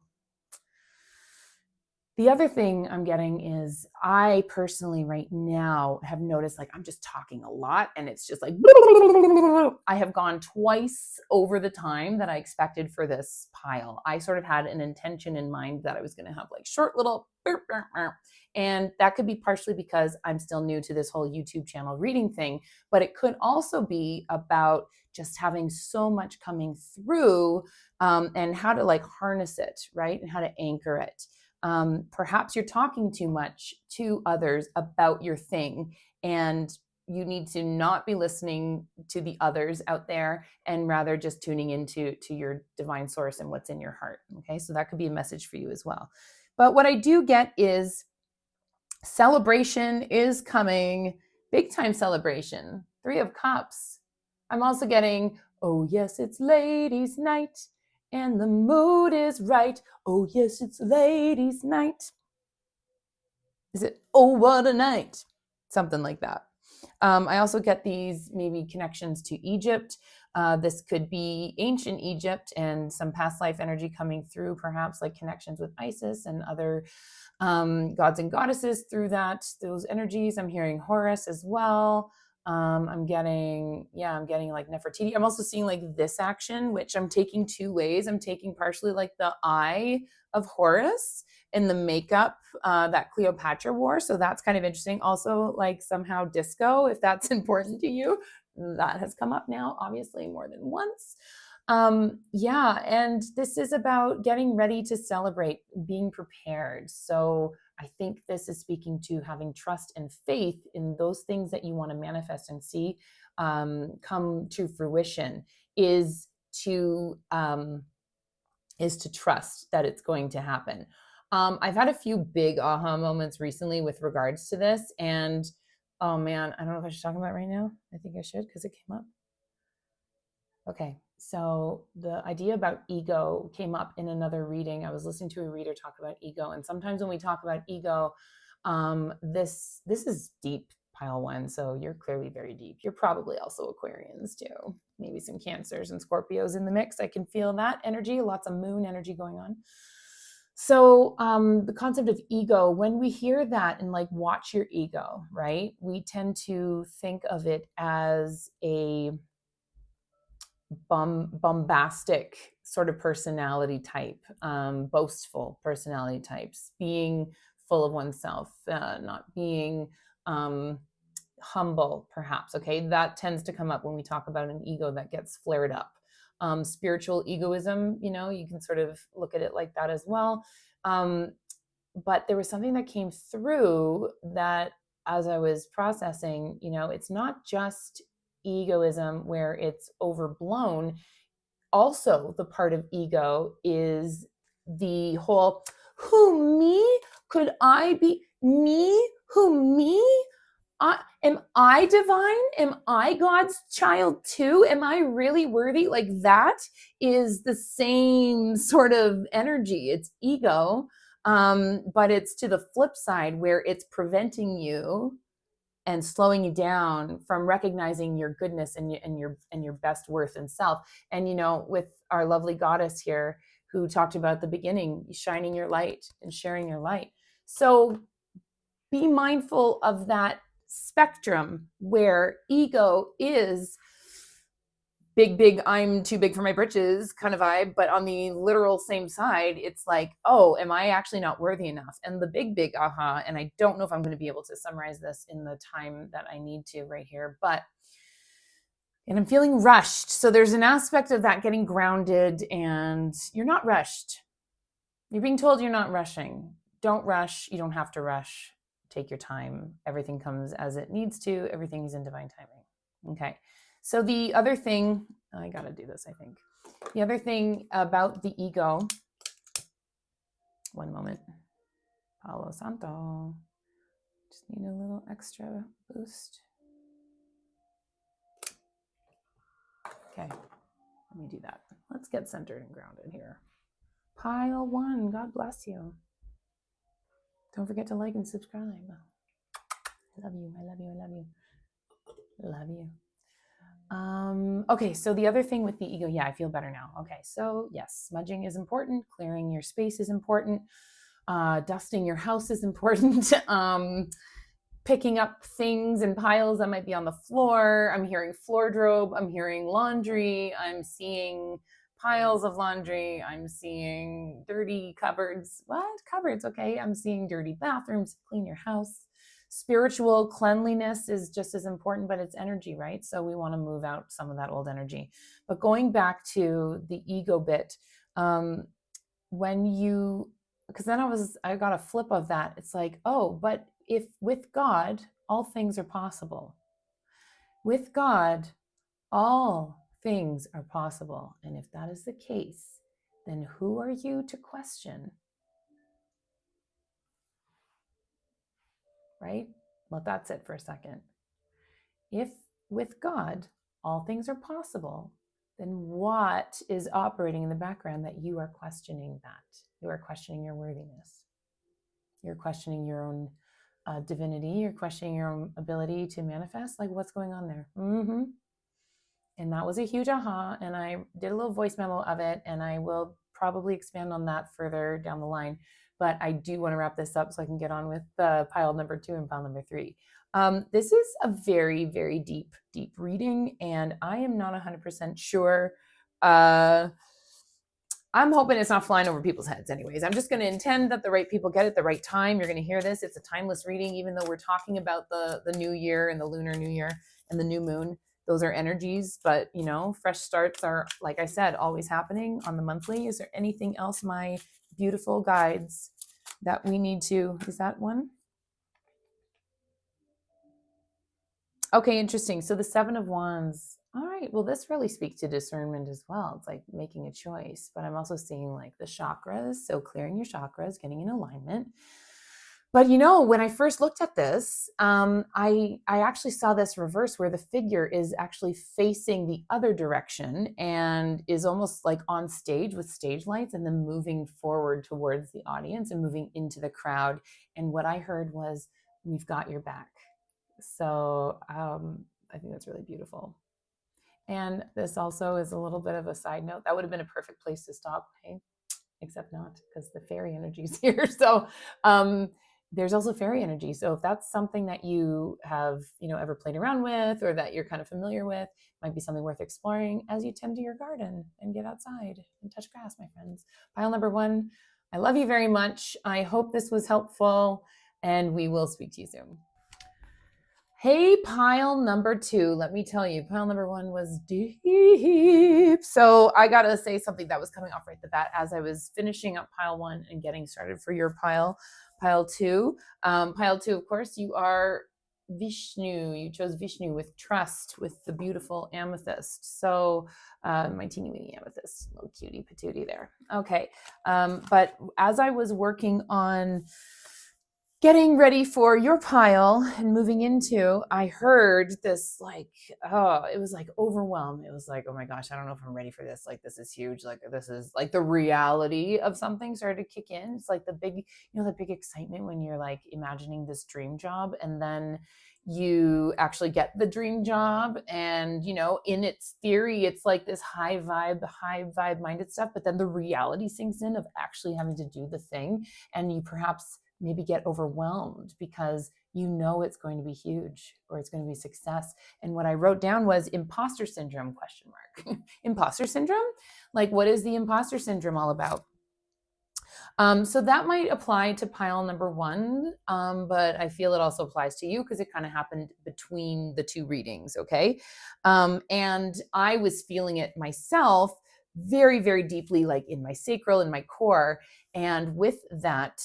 The other thing I'm getting is I personally right now have noticed like I'm just talking a lot and it's just like I have gone twice over the time that I expected for this pile. I sort of had an intention in mind that I was going to have like short little and that could be partially because I'm still new to this whole YouTube channel reading thing, but it could also be about just having so much coming through and how to like harness it, right? And how to anchor it. Perhaps you're talking too much to others about your thing, and you need to not be listening to the others out there and rather just tuning into your divine source and what's in your heart. Okay, so that could be a message for you as well. But what I do get is celebration is coming, big time celebration. 3 of Cups. I'm also getting, oh yes, it's ladies' night and the mood is right. Oh yes, it's ladies' night. Is it, oh, what a night? Something like that. I also get these maybe connections to Egypt. This could be ancient Egypt and some past life energy coming through, perhaps like connections with Isis and other gods and goddesses through those energies. I'm hearing Horus as well. I'm getting like Nefertiti. I'm also seeing like this action, which I'm taking 2 ways. I'm taking partially like the eye of Horus in the makeup that Cleopatra wore. So that's kind of interesting. Also, like somehow disco, if that's important to you, that has come up now, obviously more than once. Yeah, and this is about getting ready to celebrate, being prepared. So I think this is speaking to having trust and faith in those things that you want to manifest and see come to fruition. Is to trust that it's going to happen. I've had a few big aha moments recently with regards to this, and oh man, I don't know if I should talk about it right now. I think I should because it came up. Okay, so the idea about ego came up in another reading. I was listening to a reader talk about ego, and sometimes when we talk about ego, this is deep, pile one. So you're clearly very deep. You're probably also Aquarians too. Maybe some Cancers and Scorpios in the mix. I can feel that energy. Lots of moon energy going on. So the concept of ego, when we hear that and like watch your ego, right? We tend to think of it as a bombastic sort of personality type, boastful personality types, being full of oneself, not being humble, perhaps. Okay, that tends to come up when we talk about an ego that gets flared up. Spiritual egoism, you can sort of look at it like that as well. But there was something that came through that as I was processing, it's not just egoism where it's overblown. Also, the part of ego is the whole, who, me? Could I be me? Who, me? Am I divine? Am I God's child too? Am I really worthy? Like that is the same sort of energy. It's ego, but it's to the flip side where it's preventing you and slowing you down from recognizing your goodness and your best worth and self. And with our lovely goddess here who talked about the beginning, shining your light and sharing your light. So be mindful of that spectrum where ego is big, I'm too big for my britches kind of vibe, but on the literal same side, it's like, oh, am I actually not worthy enough? And the big aha, and I don't know if I'm going to be able to summarize this in the time that I need to right here, and I'm feeling rushed. So there's an aspect of that getting grounded, and you're not rushed. You're being told you're not rushing. Don't rush. You don't have to rush. Take your time. Everything comes as it needs to. Everything is in divine timing. Okay. So the other thing, I got to do this, I think. The other thing about the ego, one moment. Palo Santo. Just need a little extra boost. Okay. Let me do that. Let's get centered and grounded here. Pile one, God bless you. Don't forget to like and subscribe. I love you. I love you. I love you. Love you. Okay, so the other thing with the ego, I feel better now. Okay, so yes, smudging is important. Clearing your space is important. Dusting your house is important. Picking up things and piles that might be on the floor. I'm hearing floor drobe. I'm hearing laundry. I'm seeing piles of laundry. I'm seeing dirty cupboards. What? Cupboards? Okay. I'm seeing dirty bathrooms. Clean your house. Spiritual cleanliness is just as important, but it's energy, right? So we want to move out some of that old energy. But going back to the ego bit, when you, because then I got a flip of that. It's like, oh, but if with God, all things are possible. With God, all things are possible. And if that is the case, then who are you to question? Right? Let that sit for a second. If with God, all things are possible, then what is operating in the background that you are questioning that? You are questioning your worthiness. You're questioning your own divinity. You're questioning your own ability to manifest. Like, what's going on there? And that was a huge aha. And I did a little voice memo of it, and I will probably expand on that further down the line. But I do want to wrap this up so I can get on with pile number 2 and pile number 3. This is a very, very deep reading, and I am not 100% sure. I'm hoping it's not flying over people's heads anyways. I'm just going to intend that the right people get it at the right time. You're going to hear this. It's a timeless reading, even though we're talking about the new year and the Lunar New Year and the new moon. Those are energies, but you know, fresh starts are, like I said, always happening on the monthly. Is there anything else, my beautiful guides, that we need to, is that one? Okay, interesting. So the 7 of Wands. All right. Well, this really speaks to discernment as well. It's like making a choice, but I'm also seeing like the chakras. So clearing your chakras, getting in alignment. But you know, when I first looked at this, I actually saw this reverse where the figure is actually facing the other direction and is almost like on stage with stage lights and then moving forward towards the audience and moving into the crowd. And what I heard was, "We've got your back." So I think that's really beautiful. And this also is a little bit of a side note. That would have been a perfect place to stop, hey? Except not, because the fairy energy is here. So there's also fairy energy. So if that's something that you have, you know, ever played around with or that you're kind of familiar with, might be something worth exploring as you tend to your garden and get outside and touch grass, my friends. Pile number 1, I love you very much. I hope this was helpful, and we will speak to you soon. Hey, pile number 2, let me tell you, pile number 1 was deep. So I got to say something that was coming off right at the bat as I was finishing up pile 1 and getting started for your pile 2. Pile 2, of course, you are Vishnu. You chose Vishnu with trust, with the beautiful amethyst. So my teeny weeny amethyst, little cutie patootie there. Okay. But as I was working on getting ready for your pile and moving into, I heard this like, oh, it was like overwhelmed. It was like, oh my gosh, I don't know if I'm ready for this. Like, this is huge. Like, this is like the reality of something started to kick in. It's like the big, you know, the big excitement when you're like imagining this dream job and then you actually get the dream job. And, you know, in its theory, it's like this high vibe minded stuff. But then the reality sinks in of actually having to do the thing. And you perhaps maybe get overwhelmed because you know it's going to be huge or it's going to be success. And what I wrote down was imposter syndrome, question mark. Imposter syndrome? Like, what is the imposter syndrome all about? So that might apply to pile number 1, but I feel it also applies to you because it kind of happened between the 2 readings, okay? And I was feeling it myself very, very deeply, like in my sacral, in my core. And with that,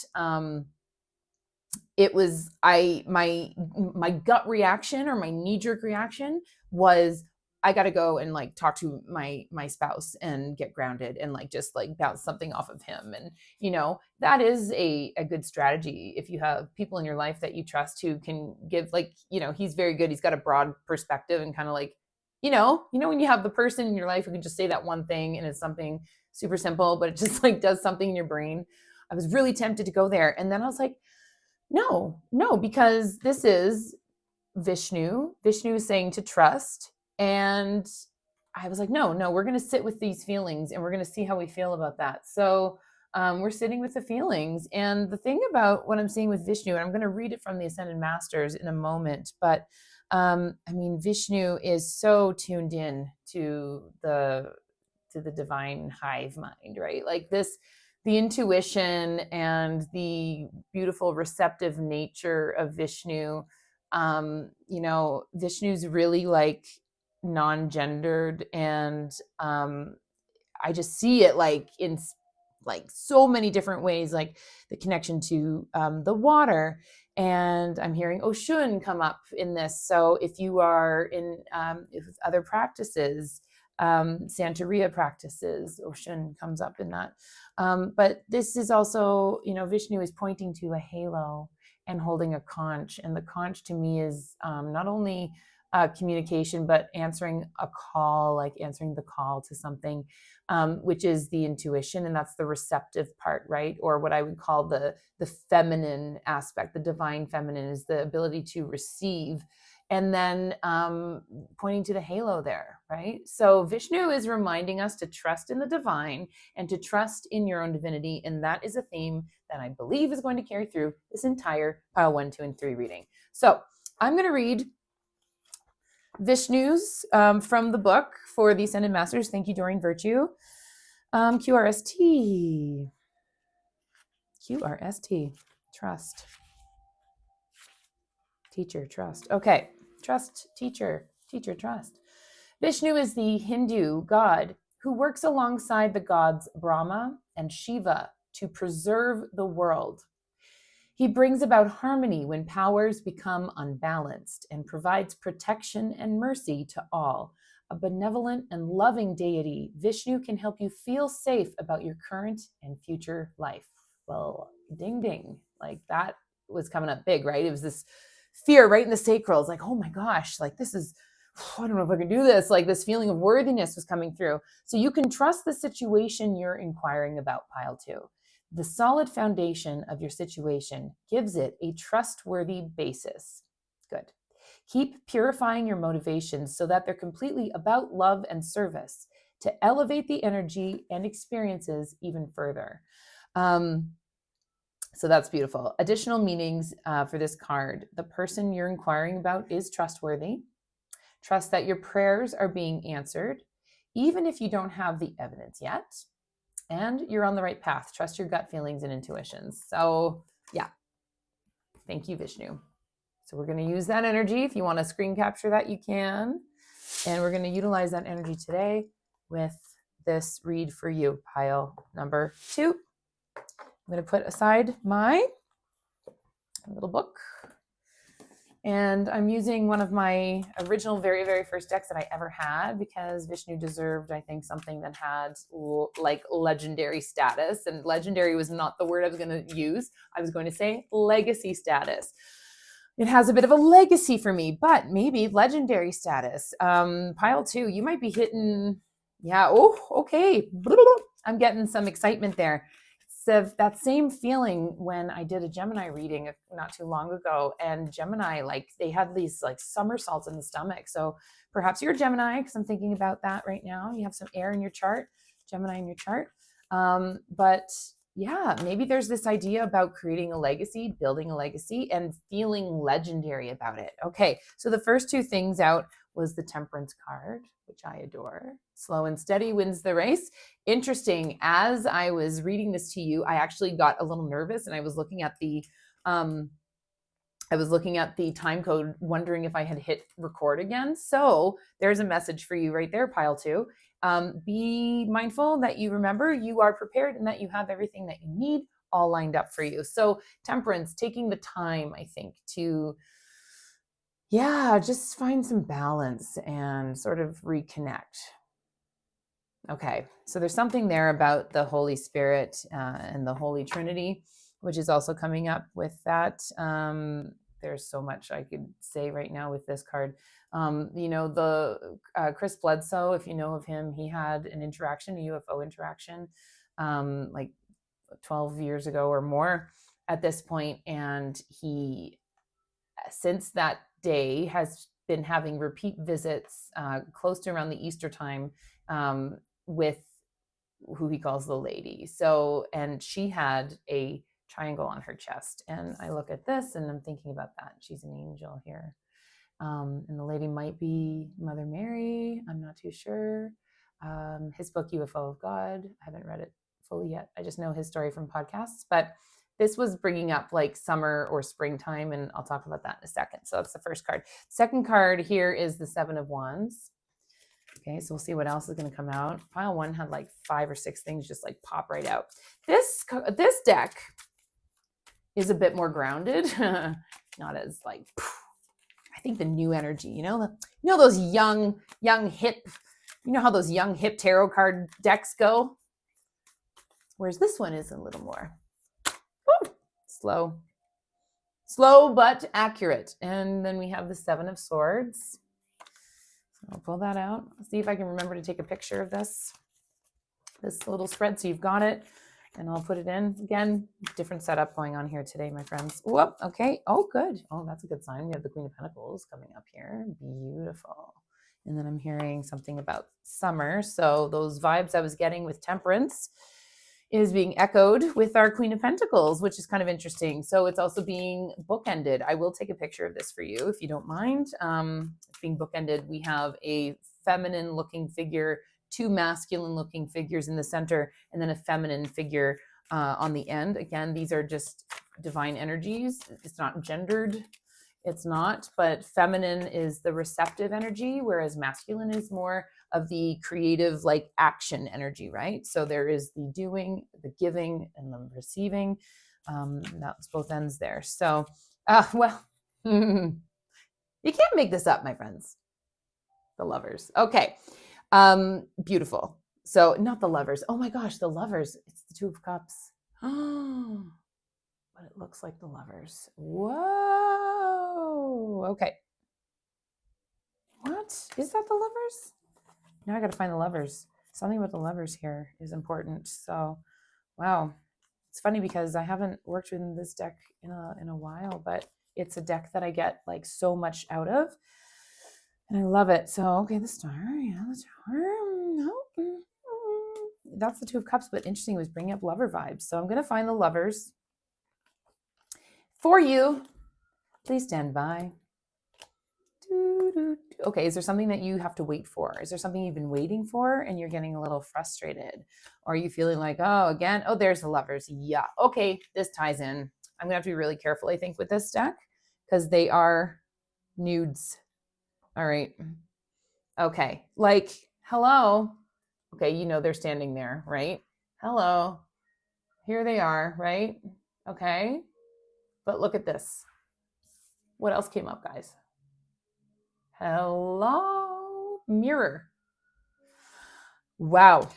it was my gut reaction or my knee-jerk reaction was, I got to go and like talk to my spouse and get grounded and like just like bounce something off of him. And you know, that is a good strategy if you have people in your life that you trust who can give, like, you know, he's very good, he's got a broad perspective and kind of like, you know when you have the person in your life who can just say that one thing and it's something super simple but it just like does something in your brain. I was really tempted to go there, and then I was like, no, because this is Vishnu. Vishnu is saying to trust. And I was like, no, we're going to sit with these feelings and we're going to see how we feel about that. So We're sitting with the feelings. And the thing about what I'm seeing with Vishnu, and I'm going to read it from the Ascended Masters in a moment, but I mean, Vishnu is so tuned in to the divine hive mind, right? Like this, the intuition and the beautiful receptive nature of Vishnu. Vishnu's really like non-gendered, and I just see it like in like so many different ways, like the connection to the water. And I'm hearing Oshun come up in this. So if you are in if other practices, Santeria practices, Oshun comes up in that. But this is also, Vishnu is pointing to a halo and holding a conch. And the conch to me is not only communication, but answering a call, like answering the call to something, which is the intuition, and that's the receptive part, right? Or what I would call the feminine aspect. The divine feminine is the ability to receive, and then pointing to the halo there, right? So Vishnu is reminding us to trust in the divine and to trust in your own divinity, and that is a theme that I believe is going to carry through this entire pile 1, 2, and 3 reading. So I'm going to read Vishnu's from the book for the Ascended Masters. Thank you, Doreen Virtue. QRST. Trust. Teacher, trust. Okay. Trust, teacher, trust. Vishnu is the Hindu god who works alongside the gods Brahma and Shiva to preserve the world. He brings about harmony when powers become unbalanced and provides protection and mercy to all. A benevolent and loving deity, Vishnu can help you feel safe about your current and future life. Well, ding, ding. Like that was coming up big, right? It was this fear right in the sacral. It's like, oh my gosh, like this is, I don't know if I can do this. Like this feeling of worthiness was coming through. So you can trust the situation you're inquiring about, pile 2. The solid foundation of your situation gives it a trustworthy basis. Good. Keep purifying your motivations so that they're completely about love and service to elevate the energy and experiences even further. So that's beautiful. Additional meanings for this card. The person you're inquiring about is trustworthy. Trust that your prayers are being answered, even if you don't have the evidence yet. And you're on the right path. Trust your gut feelings and intuitions. So yeah, thank you, Vishnu. So we're going to use that energy. If you want to screen capture that, you can. And we're going to utilize that energy today with this read for you, pile number 2. I'm going to put aside my little book. And I'm using one of my original, very, very first decks that I ever had, because Vishnu deserved, I think, something that had like legendary status. And legendary was not the word I was going to use. I was going to say legacy status. It has a bit of a legacy for me, but maybe legendary status. Pile 2, you might be hitting, yeah, oh, okay. I'm getting some excitement there. So that same feeling when I did a Gemini reading not too long ago, and Gemini, like they had these like somersaults in the stomach. So perhaps you're a Gemini, because I'm thinking about that right now. You have some air in your chart, Gemini in your chart. But yeah, maybe there's this idea about creating a legacy, building a legacy, and feeling legendary about it. Okay, so the first 2 things out was the Temperance card, which I adore. Slow and steady wins the race. Interesting. As I was reading this to you, I actually got a little nervous, and I was looking at the time code, wondering if I had hit record again. So there's a message for you right there, pile 2. Be mindful that you remember you are prepared and that you have everything that you need all lined up for you. So Temperance, taking the time, I think, to just find some balance and sort of reconnect. Okay, so there's something there about the Holy Spirit and the Holy Trinity, which is also coming up with that. There's so much I could say right now with this card. Chris Bledsoe, if you know of him, he had an interaction, a UFO interaction, like 12 years ago or more at this point. And he, since that day, has been having repeat visits close to around the Easter time with who he calls the lady. So, and she had a triangle on her chest. And I look at this and I'm thinking about that. She's an angel here. And the lady might be Mother Mary. I'm not too sure. His book, UFO of God, I haven't read it fully yet. I just know his story from podcasts. But this was bringing up like summer or springtime, and I'll talk about that in a second. So that's the first card. Second card here is the Seven of Wands. Okay, so we'll see what else is going to come out. Pile one had like 5 or 6 things just like pop right out. This deck is a bit more grounded, not as like, I think the new energy, those young hip, how those young hip tarot card decks go. Whereas this one is a little more slow but accurate. And then we have the Seven of Swords. I'll pull that out. See if I can remember to take a picture of this little spread so you've got it. And I'll put it in. Again, different setup going on here today, my friends. Whoop, okay. Oh, good. Oh, that's a good sign. We have the Queen of Pentacles coming up here. Beautiful. And then I'm hearing something about summer. So those vibes I was getting with Temperance is being echoed with our Queen of Pentacles, which is kind of interesting. So it's also being bookended. I will take a picture of this for you if you don't mind. It's being bookended. We have a feminine looking figure, 2 masculine looking figures in the center, and then a feminine figure on the end. Again, these are just divine energies. It's not gendered. It's not, but feminine is the receptive energy, whereas masculine is more of the creative, like action energy, right? So there is the doing, the giving, and the receiving. That's both ends there. So, well, you can't make this up, my friends. The Lovers. Okay. Beautiful. So not the Lovers. Oh my gosh, the Lovers. It's the Two of Cups. Oh, but it looks like the Lovers. Whoa. Okay. What? Is that the Lovers? Now I got to find the Lovers. Something about the Lovers here is important. So, wow. It's funny because I haven't worked with this deck in a while, but it's a deck that I get like so much out of. And I love it. So, okay, the Star. Yeah, the Tower. No. That's the Two of Cups, but interesting, it was bringing up lover vibes. So I'm going to find the Lovers for you. Please stand by. Okay, is there something that you have to wait for? Is there something you've been waiting for and you're getting a little frustrated? Or are you feeling like, oh, again, oh, there's the Lovers. Yeah, okay, this ties in. I'm going to have to be really careful, I think, with this deck because they are nudes. All right. Okay, like, hello. Okay, they're standing there, right? Hello. Here they are, right? Okay. But look at this. What else came up, guys? Hello, Mirror. Wow.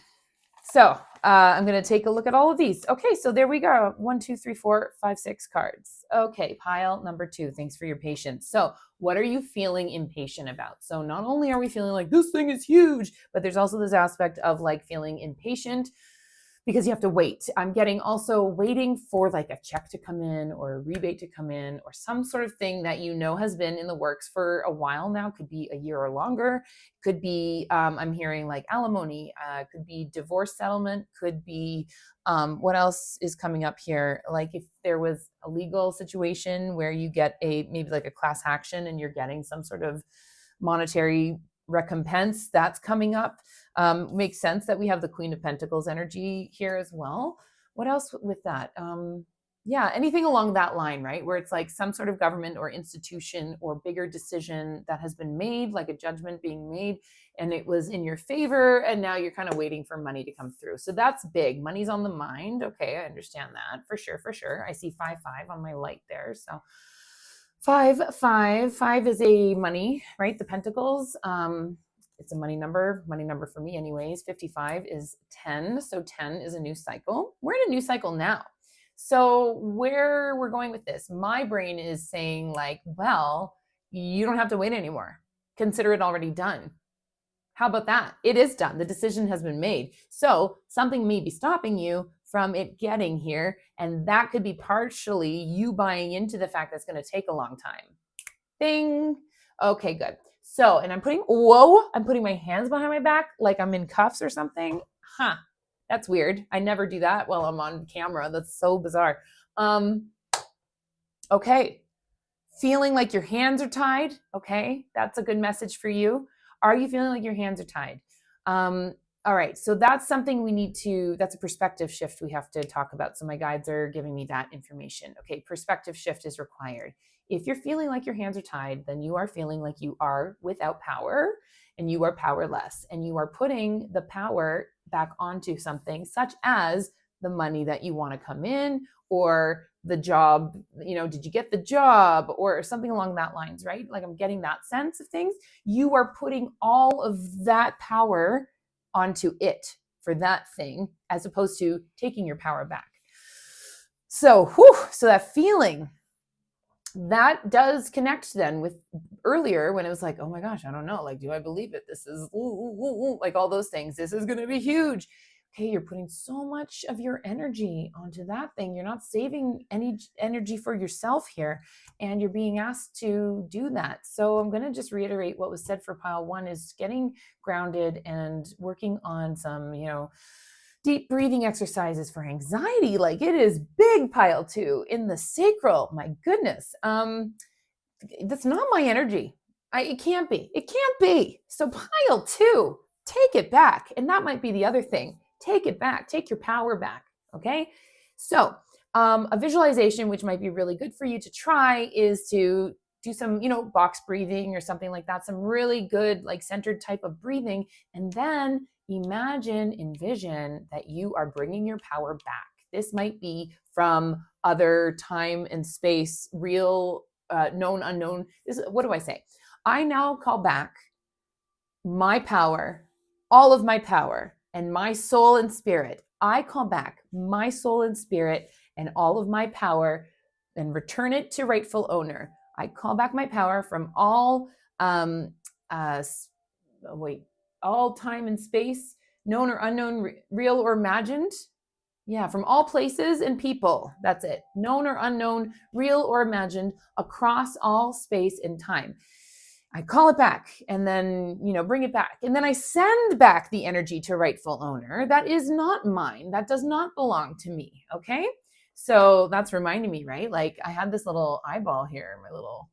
So I'm going to take a look at all of these. Okay, so there we go. 1, 2, 3, 4, 5, 6 cards. Okay, pile number 2. Thanks for your patience. So what are you feeling impatient about? So not only are we feeling like this thing is huge, but there's also this aspect of like feeling impatient because you have to wait. I'm getting also waiting for like a check to come in or a rebate to come in or some sort of thing that has been in the works for a while now. Could be a year or longer. Could be, I'm hearing like alimony, could be divorce settlement, could be, what else is coming up here? Like if there was a legal situation where you get maybe like a class action and you're getting some sort of monetary recompense, that's coming up. Makes sense that we have the Queen of Pentacles energy here as well. What else with that? Yeah, anything along that line, right? Where it's like some sort of government or institution or bigger decision that has been made, like a judgment being made, and it was in your favor, and now you're kind of waiting for money to come through. So that's big. Money's on the mind. Okay, I understand that for sure, for sure. I see 5, 5 on my light there. So 5, 5, 5 is a money, right? The Pentacles. It's a money number for me anyways. 55 is 10. So 10 is a new cycle. We're in a new cycle now. So where we're going with this, my brain is saying like, well, you don't have to wait anymore. Consider it already done. How about that? It is done. The decision has been made. So something may be stopping you from it getting here. And that could be partially you buying into the fact that's going to take a long time. Ding. Okay, good. So, and I'm putting my hands behind my back like I'm in cuffs or something. Huh. That's weird. I never do that while I'm on camera. That's so bizarre. Okay. Feeling like your hands are tied. Okay. That's a good message for you. Are you feeling like your hands are tied? All right. So that's something that's a perspective shift we have to talk about. So my guides are giving me that information. Okay. Perspective shift is required. If you're feeling like your hands are tied, then you are feeling like you are without power and you are powerless, and you are putting the power back onto something such as the money that you want to come in, or the job, did you get the job, or something along that lines, right? Like, I'm getting that sense of things. You are putting all of that power onto it for that thing, as opposed to taking your power back. So that feeling, that does connect then with earlier when it was like, oh my gosh, I don't know. Like, do I believe it? This is like all those things. This is going to be huge. Okay, you're putting so much of your energy onto that thing. You're not saving any energy for yourself here, and you're being asked to do that. So I'm going to just reiterate what was said for pile 1 is getting grounded and working on some, deep breathing exercises for anxiety. Like, it is big, pile 2 in the sacral. My goodness. That's not my energy. It can't be. So pile 2, take it back. And that might be the other thing. Take it back. Take your power back. Okay. So a visualization, which might be really good for you to try, is to do some, box breathing or something like that. Some really good, like, centered type of breathing. And then envision that you are bringing your power back. This might be from other time and space, real, known, unknown. What do I say? I now call back my power, all of my power, and my soul and spirit. I call back my soul and spirit and all of my power and return it to rightful owner. I call back my power from all all time and space, known or unknown, real or imagined. Yeah, from all places and people. That's it. Known or unknown, real or imagined, across all space and time. I call it back and then, bring it back. And then I send back the energy to rightful owner. That is not mine. That does not belong to me. Okay. So that's reminding me, right? Like, I had this little eyeball here, my little,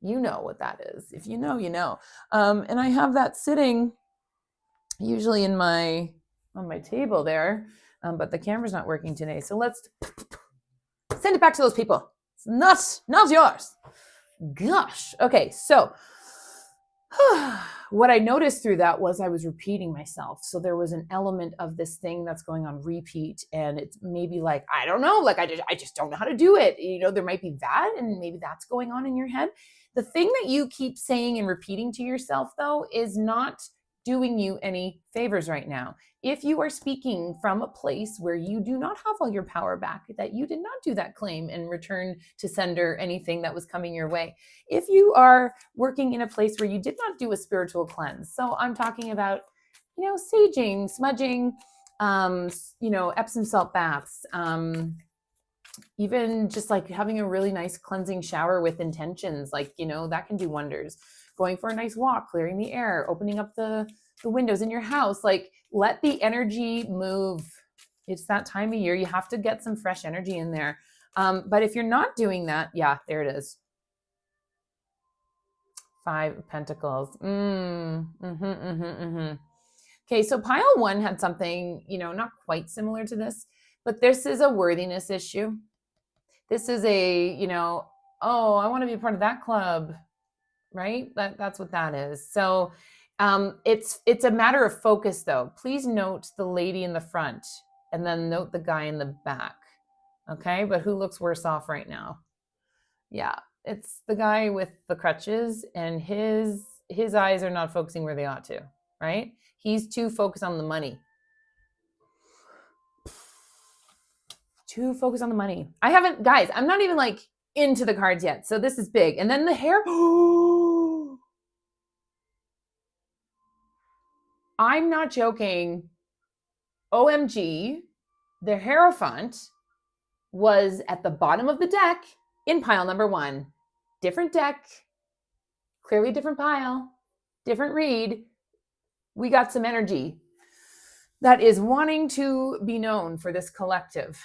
you know what that is. If you know, you know. And I have that sitting usually on my table there. But the camera's not working today. So let's send it back to those people. It's not yours. Gosh. Okay. So what I noticed through that was I was repeating myself. So there was an element of this thing that's going on repeat, and it's maybe like, I don't know, like, I just don't know how to do it. There might be that, and maybe that's going on in your head. The thing that you keep saying and repeating to yourself, though, is not doing you any favors right now. If you are speaking from a place where you do not have all your power back, that you did not do that claim and return to sender anything that was coming your way. If you are working in a place where you did not do a spiritual cleanse, so I'm talking about, saging, smudging, Epsom salt baths, even just like having a really nice cleansing shower with intentions, like, that can do wonders. Going for a nice walk, clearing the air, opening up the windows in your house, like, let the energy move. It's that time of year. You have to get some fresh energy in there. But if you're not doing that, yeah, there it is. 5 of Pentacles. Okay, so pile 1 had something, not quite similar to this, but this is a worthiness issue. This is a, oh, I want to be a part of that club, right? That's what that is. So it's a matter of focus, though. Please note the lady in the front and then note the guy in the back. Okay, but who looks worse off right now? Yeah, it's the guy with the crutches, and his eyes are not focusing where they ought to, right? He's too focused on the money. Guys, I'm not even like into the cards yet. So this is big. And then the hair. I'm not joking. OMG, the Hierophant was at the bottom of the deck in pile number 1. Different deck, clearly different pile, different read. We got some energy. that is wanting to be known for this collective.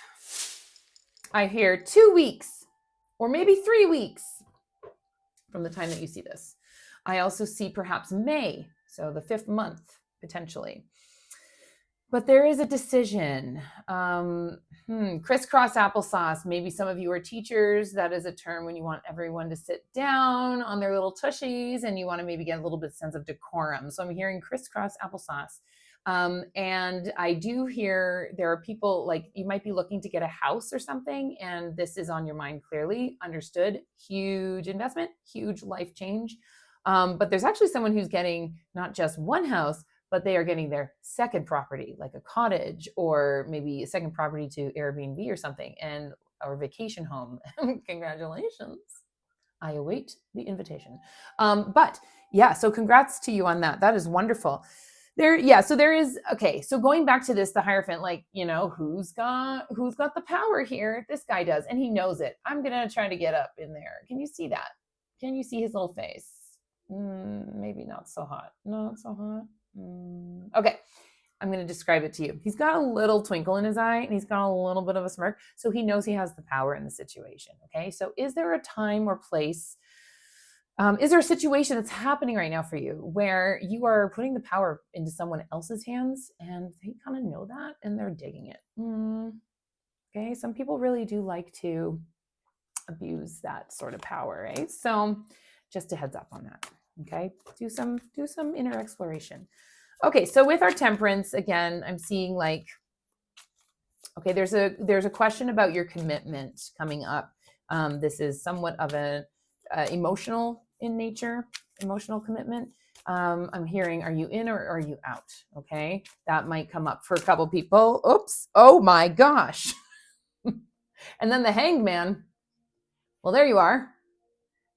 I hear 2 weeks or maybe 3 weeks from the time that you see this. I also see perhaps May, so the 5th month potentially. But there is a decision. Crisscross applesauce. Maybe some of you are teachers. That is a term when you want everyone to sit down on their little tushies and you want to maybe get a little bit sense of decorum. So I'm hearing crisscross applesauce. And I do hear there are people like you might be looking to get a house or something, and this is on your mind clearly. Understood. Huge investment, huge life change. But there's actually someone who's getting not just one house, but they are getting their second property, like a cottage or maybe a second property to Airbnb or something, and or vacation home. Congratulations. I await the invitation. But yeah, so congrats to you on that. That is wonderful. So there is, okay, so going back to this, the Hierophant, like, who's got the power here? This guy does, and he knows it. I'm gonna try to get up in there. Can you see that? Can you see his little face? Maybe not so hot. Not so hot. Okay, I'm going to describe it to you. He's got a little twinkle in his eye and he's got a little bit of a smirk. So he knows he has the power in the situation. Okay, so is there a time or place? Is there a situation that's happening right now for you where you are putting the power into someone else's hands and they kind of know that and they're digging it? Okay, some people really do like to abuse that sort of power, right? So just a heads up on that. Okay, do some inner exploration. Okay, so with our Temperance, again, I'm seeing like, okay, there's a question about your commitment coming up. This is somewhat of an emotional in nature, emotional commitment. I'm hearing, are you in or are you out? Okay, that might come up for a couple people. Oops, oh my gosh. And then the Hanged Man. Well, there you are.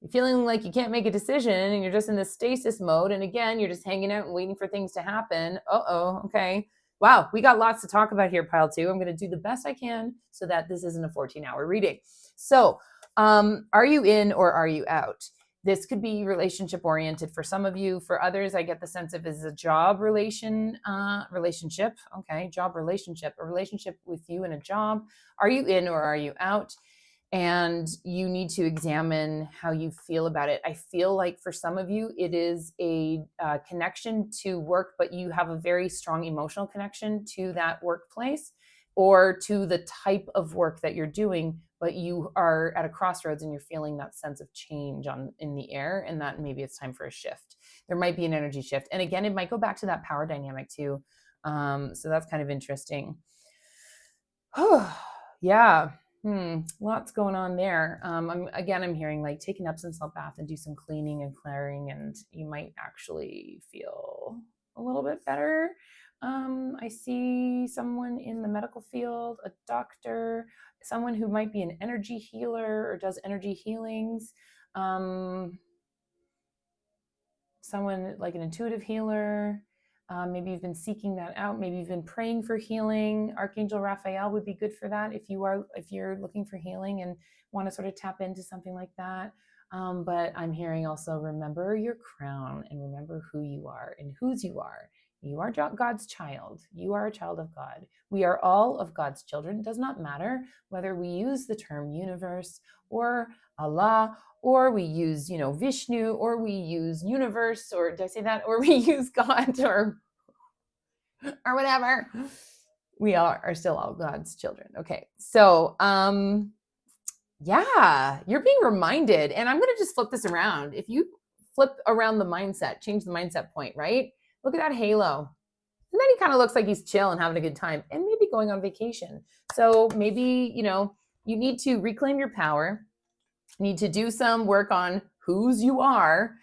You're feeling like you can't make a decision and you're just in this stasis mode. And again, you're just hanging out and waiting for things to happen. Okay. Wow, we got lots to talk about here, pile 2. I'm going to do the best I can so that this isn't a 14-hour reading. So, are you in or are you out? This could be relationship oriented for some of you. For others, I get the sense of is a job relationship. Okay, job relationship, a relationship with you and a job. Are you in or are you out? And you need to examine how you feel about it. I feel like for some of you, it is a connection to work, but you have a very strong emotional connection to that workplace or to the type of work that you're doing, but you are at a crossroads and you're feeling that sense of change in the air, and that maybe it's time for a shift. There might be an energy shift. And again, it might go back to that power dynamic too. So that's kind of interesting. Yeah. Lots going on there. I'm hearing like take an Epsom salt bath and do some cleaning and clearing, and you might actually feel a little bit better. I see someone in the medical field, a doctor, someone who might be an energy healer or does energy healings. Someone like an intuitive healer. Maybe you've been seeking that out. Maybe you've been praying for healing. Archangel Raphael would be good for that if you're looking for healing and want to sort of tap into something like that. But I'm hearing also remember your crown and remember who you are and whose you are. You are God's child. You are a child of God. We are all of God's children. It does not matter whether we use the term universe or Allah, or we use, Vishnu, or we use universe, or did I say that? Or we use God, or whatever. We are still all God's children. Okay, so yeah, you're being reminded, and I'm going to just flip this around. If you flip around the mindset, change the mindset point, right? Look at that halo. And then he kind of looks like he's chill and having a good time and maybe going on vacation. So maybe, you need to reclaim your power, need to do some work on whose you are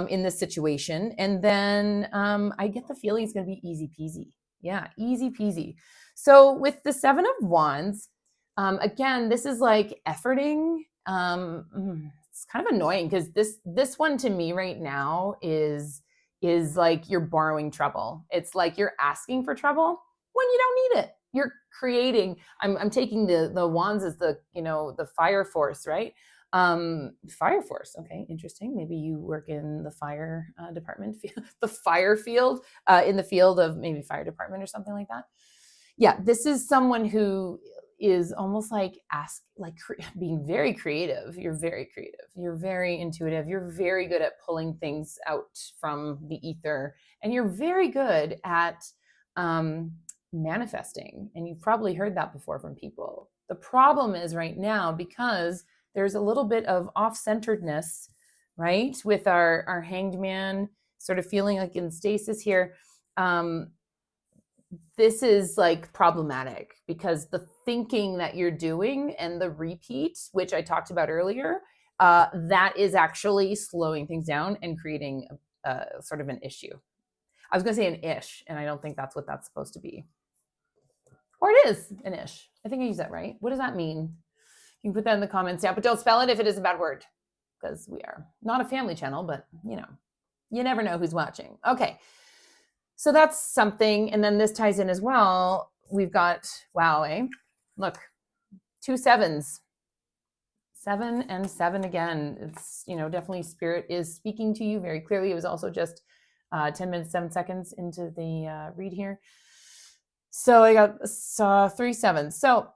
in this situation. And then I get the feeling it's going to be easy peasy. Yeah, easy peasy. So with the 7 of Wands, again, this is like efforting. It's kind of annoying because this one to me right now is like you're borrowing trouble. It's like you're asking for trouble when you don't need it. You're creating. I'm taking the wands as the the fire force, right? Fire force. Okay, interesting. Maybe you work in the fire department, the fire field, in the field of maybe fire department or something like that. Yeah, this is someone who is almost like being very creative. You're very creative. You're very intuitive. You're very good at pulling things out from the ether, and you're very good at manifesting. And you've probably heard that before from people. The problem is right now, because there's a little bit of off-centeredness, right, with our hanged man sort of feeling like in stasis here. This is like problematic because the thinking that you're doing and the repeat, which I talked about earlier, that is actually slowing things down and creating sort of an issue. I was going to say an ish, and I don't think that's what that's supposed to be. Or it is an ish. I think I used that right. What does that mean? You can put that in the comments down, but don't spell it if it is a bad word, because we are not a family channel, but you never know who's watching. Okay. So that's something. And then this ties in as well. We've got, wow, look, 2 7s. 7 and 7 again. It's, definitely spirit is speaking to you very clearly. It was also just 10 minutes, 7 seconds into the read here. So I got 3 7s. So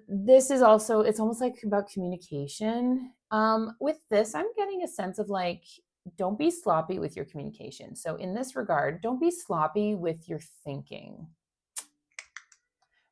this is also, it's almost like about communication. With this, I'm getting a sense of like, don't be sloppy with your communication. So in this regard, don't be sloppy with your thinking.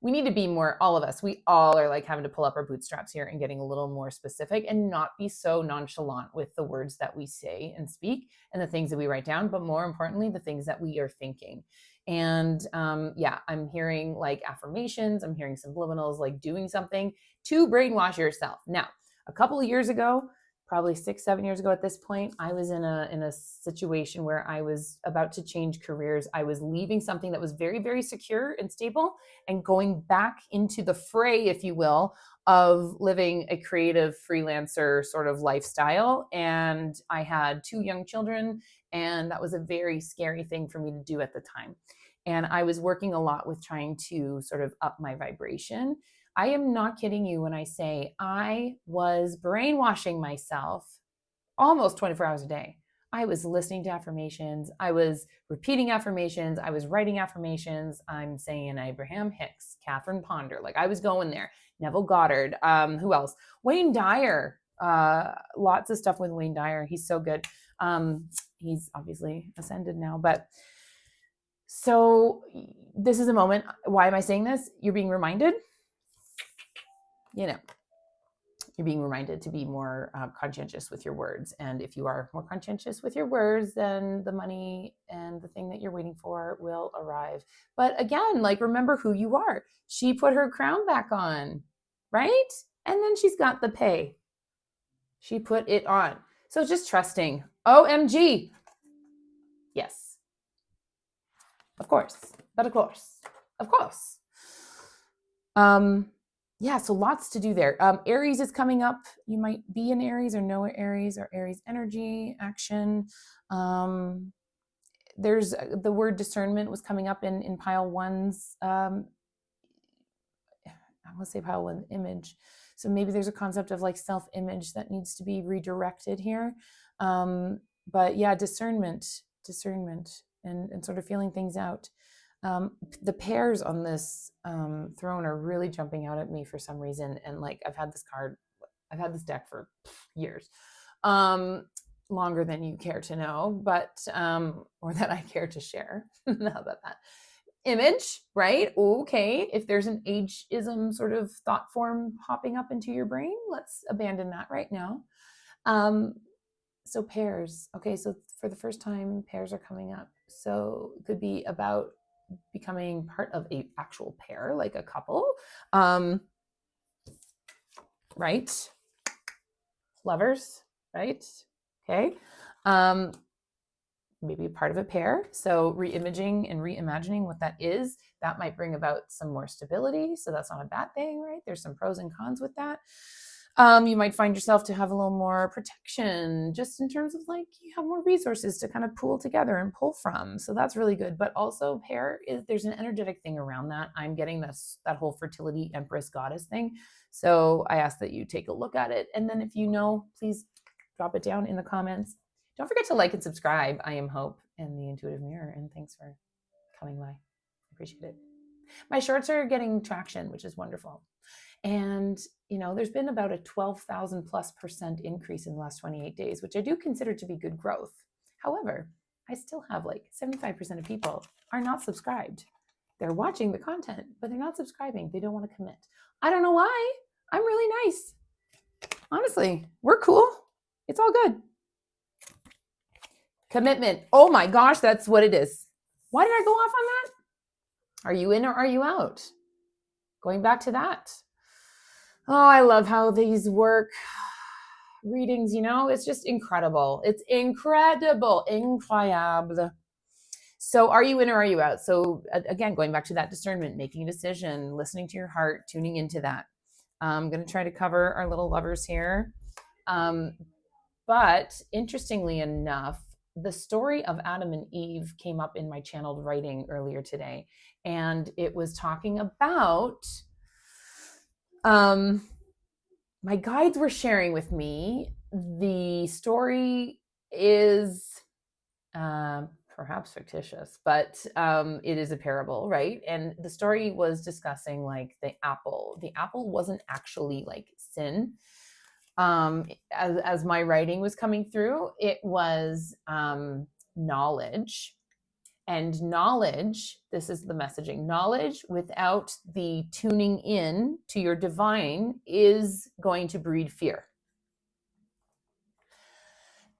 We need to be more, all of us, we all are like having to pull up our bootstraps here and getting a little more specific and not be so nonchalant with the words that we say and speak and the things that we write down, but more importantly, the things that we are thinking. And I'm hearing like affirmations, I'm hearing subliminals, like doing something to brainwash yourself. Now, a couple of years ago, probably 6-7 years ago at this point, I was in a situation where I was about to change careers. I was leaving something that was very, very secure and stable and going back into the fray, if you will, of living a creative freelancer sort of lifestyle. And I had 2 young children, and that was a very scary thing for me to do at the time. And I was working a lot with trying to sort of up my vibration. I am not kidding you when I say I was brainwashing myself almost 24 hours a day. I was listening to affirmations. I was repeating affirmations. I was writing affirmations. I'm saying Abraham Hicks, Catherine Ponder. Like I was going there. Neville Goddard. Who else? Wayne Dyer. Lots of stuff with Wayne Dyer. He's so good. He's obviously ascended now. But so this is a moment. Why am I saying this? You're being reminded. You're being reminded to be more conscientious with your words. And if you are more conscientious with your words, then the money and the thing that you're waiting for will arrive. But again, like, remember who you are. She put her crown back on, right? And then she's got the pay. She put it on. So just trusting. OMG. Yes. Of course. But of course. Of course. Yeah, so lots to do there. Aries is coming up. You might be in Aries or know Aries or Aries energy, action. There's the word discernment was coming up in pile 1's. I want to say pile 1 image. So maybe there's a concept of like self-image that needs to be redirected here. But yeah, discernment and sort of feeling things out. The pairs on this throne are really jumping out at me for some reason. And like, I've had this deck for years, longer than you care to know, but, or that I care to share. How about that? Image, right? Okay. If there's an ageism sort of thought form popping up into your brain, let's abandon that right now. So pairs. Okay. So for the first time, pairs are coming up. So it could be about becoming part of a actual pair, like a couple, right? Lovers, right? Okay. Maybe part of a pair. So re-imaging and reimagining what that is, that might bring about some more stability. So that's not a bad thing, right? There's some pros and cons with that. You might find yourself to have a little more protection, just in terms of like you have more resources to kind of pool together and pull from. So that's really good. But also pair is, there's an energetic thing around that. I'm getting that whole fertility empress goddess thing. So I ask that you take a look at it. And then if you know, please drop it down in the comments. Don't forget to like and subscribe. I am Hope and the Intuitive Mirror. And thanks for coming by. I appreciate it. My shorts are getting traction, which is wonderful. And, you know, there's been about a 12,000+% increase in the last 28 days, which I do consider to be good growth. However, I still have like 75% of people are not subscribed. They're watching the content, but they're not subscribing. They don't want to commit. I don't know why. I'm really nice. Honestly, we're cool. It's all good. Commitment. Oh my gosh, that's what it is. Why did I go off on that? Are you in or are you out? Going back to that. Oh, I love how these work. Readings, you know, it's just incredible. It's incredible. Incroyable. So are you in or are you out? So again, going back to that discernment, making a decision, listening to your heart, tuning into that. I'm going to try to cover our little lovers here. But interestingly enough, the story of Adam and Eve came up in my channeled writing earlier today. And it was talking about, my guides were sharing with me, the story is perhaps fictitious, but it is a parable, right? And the story was discussing like the apple. The apple wasn't actually like sin. As my writing was coming through, it was knowledge. And knowledge, this is the messaging, knowledge without the tuning in to your divine is going to breed fear.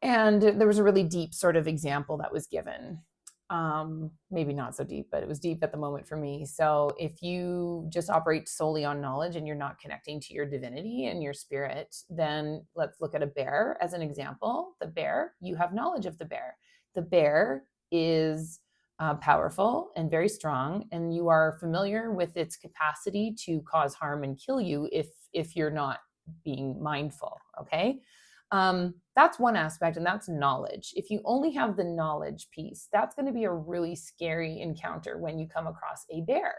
And there was a really deep sort of example that was given. Maybe not so deep, but it was deep at the moment for me. So if you just operate solely on knowledge and you're not connecting to your divinity and your spirit, then let's look at a bear as an example. The bear, you have knowledge of the bear. The bear is powerful and very strong, and you are familiar with its capacity to cause harm and kill you if you're not being mindful. Okay. That's one aspect, and that's knowledge. If you only have the knowledge piece, that's going to be a really scary encounter when you come across a bear.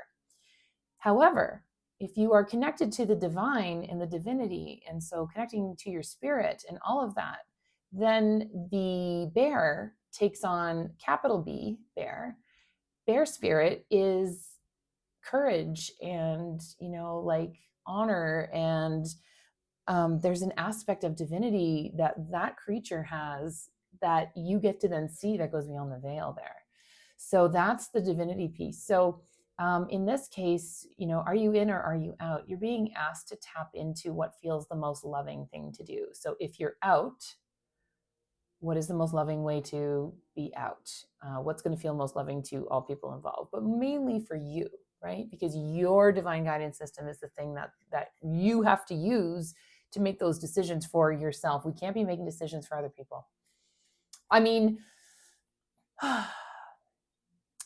However, if you are connected to the divine and the divinity, and so connecting to your spirit and all of that, then the bear takes on capital B, bear. Bear spirit is courage and, you know, like honor, and there's an aspect of divinity that that creature has that you get to then see that goes beyond the veil there. So that's the divinity piece. So in this case, you know, are you in or are you out? You're being asked to tap into what feels the most loving thing to do. So if you're out, what is the most loving way to be out? What's going to feel most loving to all people involved, but mainly for you, right? Because your divine guidance system is the thing that you have to use to make those decisions for yourself. We can't be making decisions for other people. I mean,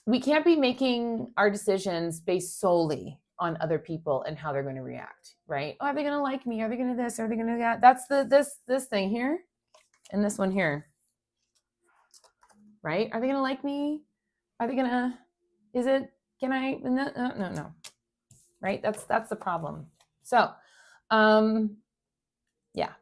we can't be making our decisions based solely on other people and how they're going to react, right? Oh, are they going to like me? Are they going to this? Are they going to that? That's this thing here and this one here, right? Are they going to like me? Are they going to, is it, can I, no, right? That's the problem. So, yeah.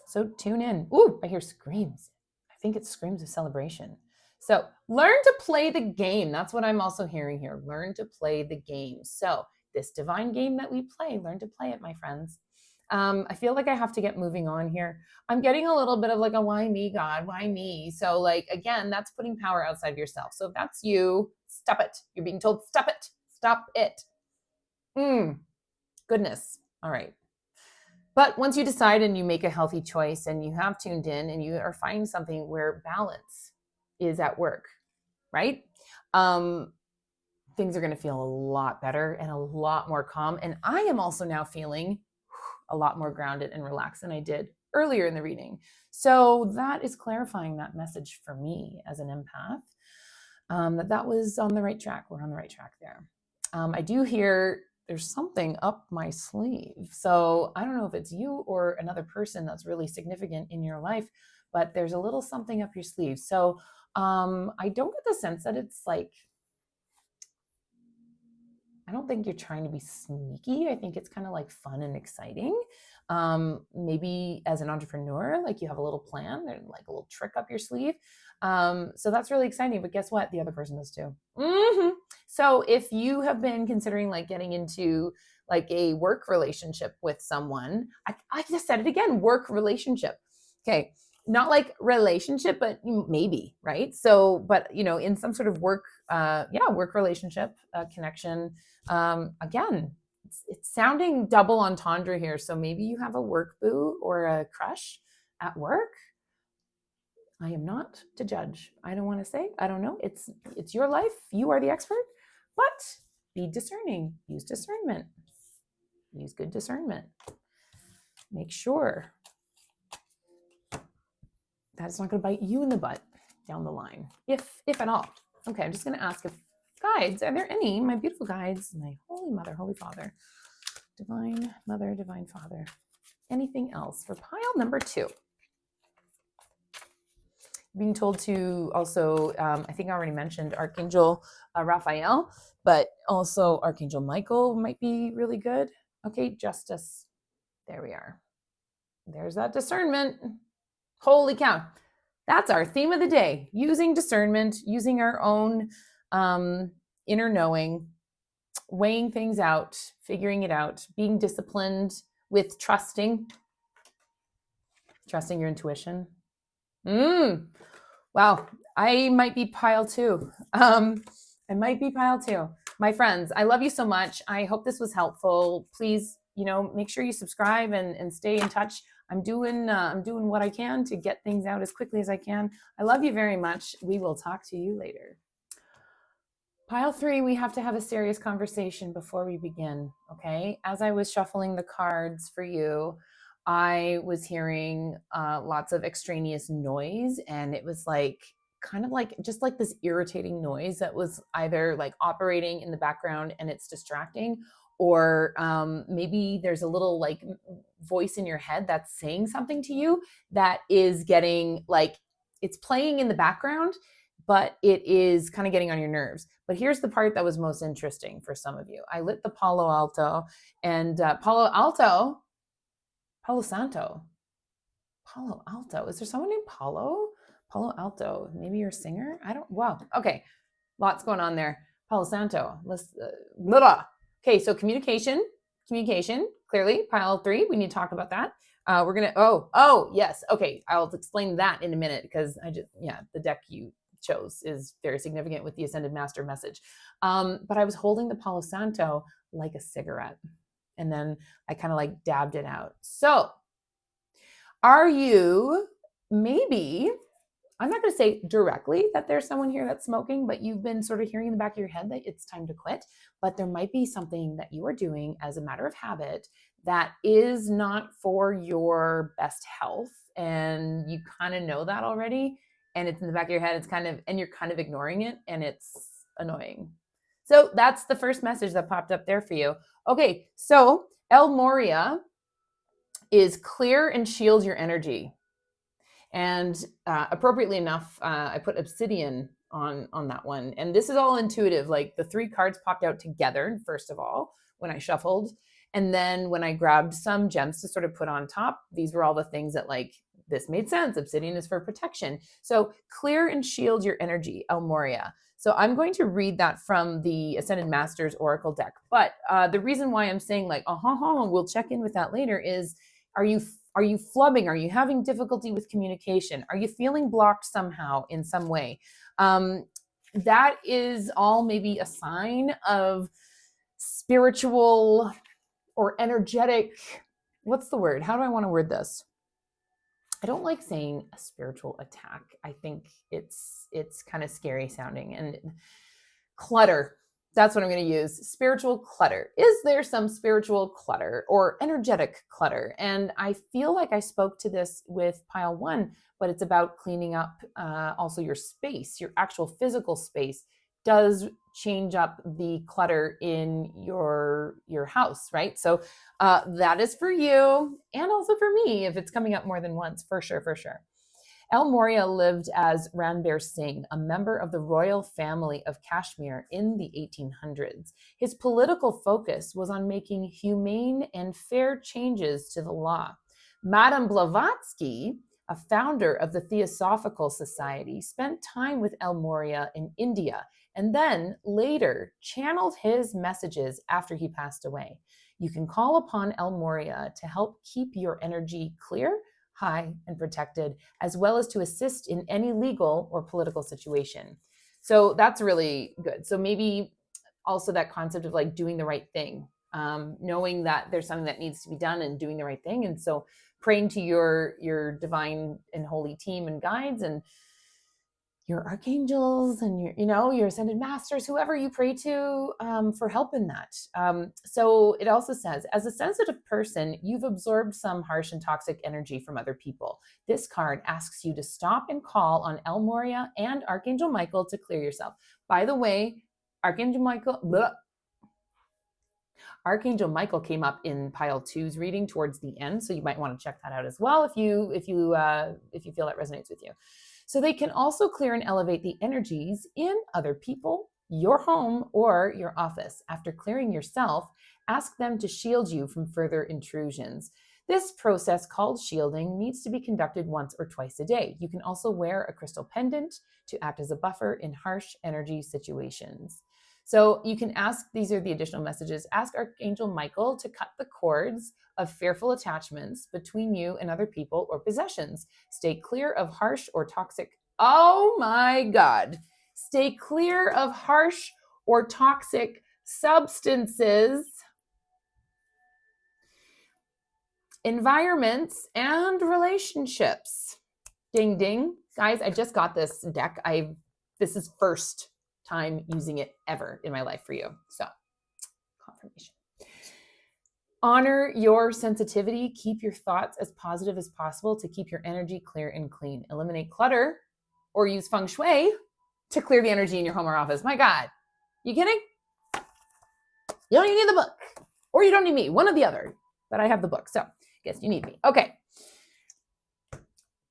So tune in. Ooh, I hear screams. I think it's screams of celebration. So learn to play the game. That's what I'm also hearing here. Learn to play the game. So this divine game that we play, learn to play it, my friends. I feel like I have to get moving on here. I'm getting a little bit of like a why me, God, why me? So like, again, that's putting power outside of yourself. So if that's you, stop it. You're being told, stop it. Stop it. Goodness. All right. But once you decide and you make a healthy choice and you have tuned in and you are finding something where balance is at work, right? Things are going to feel a lot better and a lot more calm. And I am also now feeling a lot more grounded and relaxed than I did earlier in the reading. So that is clarifying that message for me as an empath, that was on the right track. We're on the right track there. I do hear there's something up my sleeve. So I don't know if it's you or another person that's really significant in your life, but there's a little something up your sleeve. So I don't get the sense that it's like, I don't think you're trying to be sneaky. I think it's kind of like fun and exciting. Maybe as an entrepreneur, like you have a little plan and like a little trick up your sleeve. So that's really exciting. But guess what? The other person is too. Mm-hmm. So if you have been considering like getting into like a work relationship with someone, I just said it again, work relationship. Okay. Not like relationship, but maybe, right? So, but in some sort of work, work relationship, connection. Again, it's sounding double entendre here. So maybe you have a work boo or a crush at work. I am not to judge. I don't want to say. I don't know. It's your life. You are the expert. But be discerning. Use discernment. Use good discernment. Make sure that it's not going to bite you in the butt down the line, if at all. Okay, I'm just going to ask if guides, are there any, my beautiful guides, my Holy Mother, Holy Father, Divine Mother, Divine Father, anything else for pile number 2? Being told to also, I think I already mentioned Archangel Raphael, but also Archangel Michael might be really good. Okay, Justice. There we are. There's that discernment. Holy cow. That's our theme of the day. Using discernment, using our own inner knowing, weighing things out, figuring it out, being disciplined with trusting your intuition. Wow. I might be pile 2. I might be pile 2. My friends, I love you so much. I hope this was helpful. Please, make sure you subscribe and stay in touch. I'm doing what I can to get things out as quickly as I can. I love you very much. We will talk to you later. Pile 3, we have to have a serious conversation before we begin, okay? As I was shuffling the cards for you, I was hearing lots of extraneous noise, and it was like kind of like just like this irritating noise that was either like operating in the background and it's distracting, or maybe there's a little like voice in your head that's saying something to you that is getting like, it's playing in the background, but it is kind of getting on your nerves. But here's the part that was most interesting for some of you. I lit the Palo Alto, and Palo Santo. Palo Alto. Is there someone named Palo Alto? Maybe you're a singer? Wow. Okay. Lots going on there. Palo Santo. Okay, so communication, clearly. Pile 3, we need to talk about that. We're going to, yes. Okay, I'll explain that in a minute because the deck you chose is very significant with the Ascended Master message. But I was holding the Palo Santo like a cigarette, and then I kind of like dabbed it out. So are you maybe, I'm not going to say directly that there's someone here that's smoking, but you've been sort of hearing in the back of your head that it's time to quit, but there might be something that you are doing as a matter of habit that is not for your best health. And you kind of know that already. And it's in the back of your head. And you're kind of ignoring it, and it's annoying. So that's the first message that popped up there for you. Okay. So El Morya is clear and shield your energy. And appropriately enough, I put obsidian on that one. And this is all intuitive. Like the 3 cards popped out together, first of all, when I shuffled. And then when I grabbed some gems to sort of put on top, these were all the things that like, this made sense. Obsidian is for protection. So clear and shield your energy, El Morya. So I'm going to read that from the Ascended Masters Oracle deck. But the reason why I'm saying like, we'll check in with that later is, are you flubbing? Are you having difficulty with communication? Are you feeling blocked somehow in some way? That is all maybe a sign of spiritual or energetic, what's the word? How do I want to word this? I don't like saying a spiritual attack. I think it's kind of scary sounding. And clutter, that's what I'm going to use. Spiritual clutter. Is there some spiritual clutter or energetic clutter? And I feel like I spoke to this with pile 1, but it's about cleaning up also your space, your actual physical space does change up the clutter in your house, right? So that is for you and also for me if it's coming up more than once, for sure, for sure. El Morya lived as Ranbir Singh, a member of the royal family of Kashmir in the 1800s. His political focus was on making humane and fair changes to the law. Madame Blavatsky, a founder of the Theosophical Society, spent time with El Morya in India and then later channeled his messages after he passed away. You can call upon El Morya to help keep your energy clear, high, and protected, as well as to assist in any legal or political situation. So that's really good. So maybe also that concept of like doing the right thing, knowing that there's something that needs to be done and doing the right thing. And so praying to your divine and holy team and guides and your archangels and your ascended masters, whoever you pray to, for help in that. So it also says, as a sensitive person, you've absorbed some harsh and toxic energy from other people. This card asks you to stop and call on El Morya and Archangel Michael to clear yourself. By the way, Archangel Michael came up in pile 2's reading towards the end, so you might want to check that out as well if you feel that resonates with you. So they can also clear and elevate the energies in other people, your home, or your office. After clearing yourself, ask them to shield you from further intrusions. This process, called shielding, needs to be conducted once or twice a day. You can also wear a crystal pendant to act as a buffer in harsh energy situations. So you can ask, these are the additional messages, ask Archangel Michael to cut the cords of fearful attachments between you and other people or possessions. Stay clear of harsh or toxic, oh my God, stay clear of harsh or toxic substances, environments, and relationships. Ding, ding. Guys, I just got this deck. This is first time using it ever in my life for you. So, confirmation. Honor your sensitivity. Keep your thoughts as positive as possible to keep your energy clear and clean. Eliminate clutter or use feng shui to clear the energy in your home or office. My God, you kidding? You don't even need the book, or you don't need me, one or the other, but I have the book, so I guess you need me. Okay.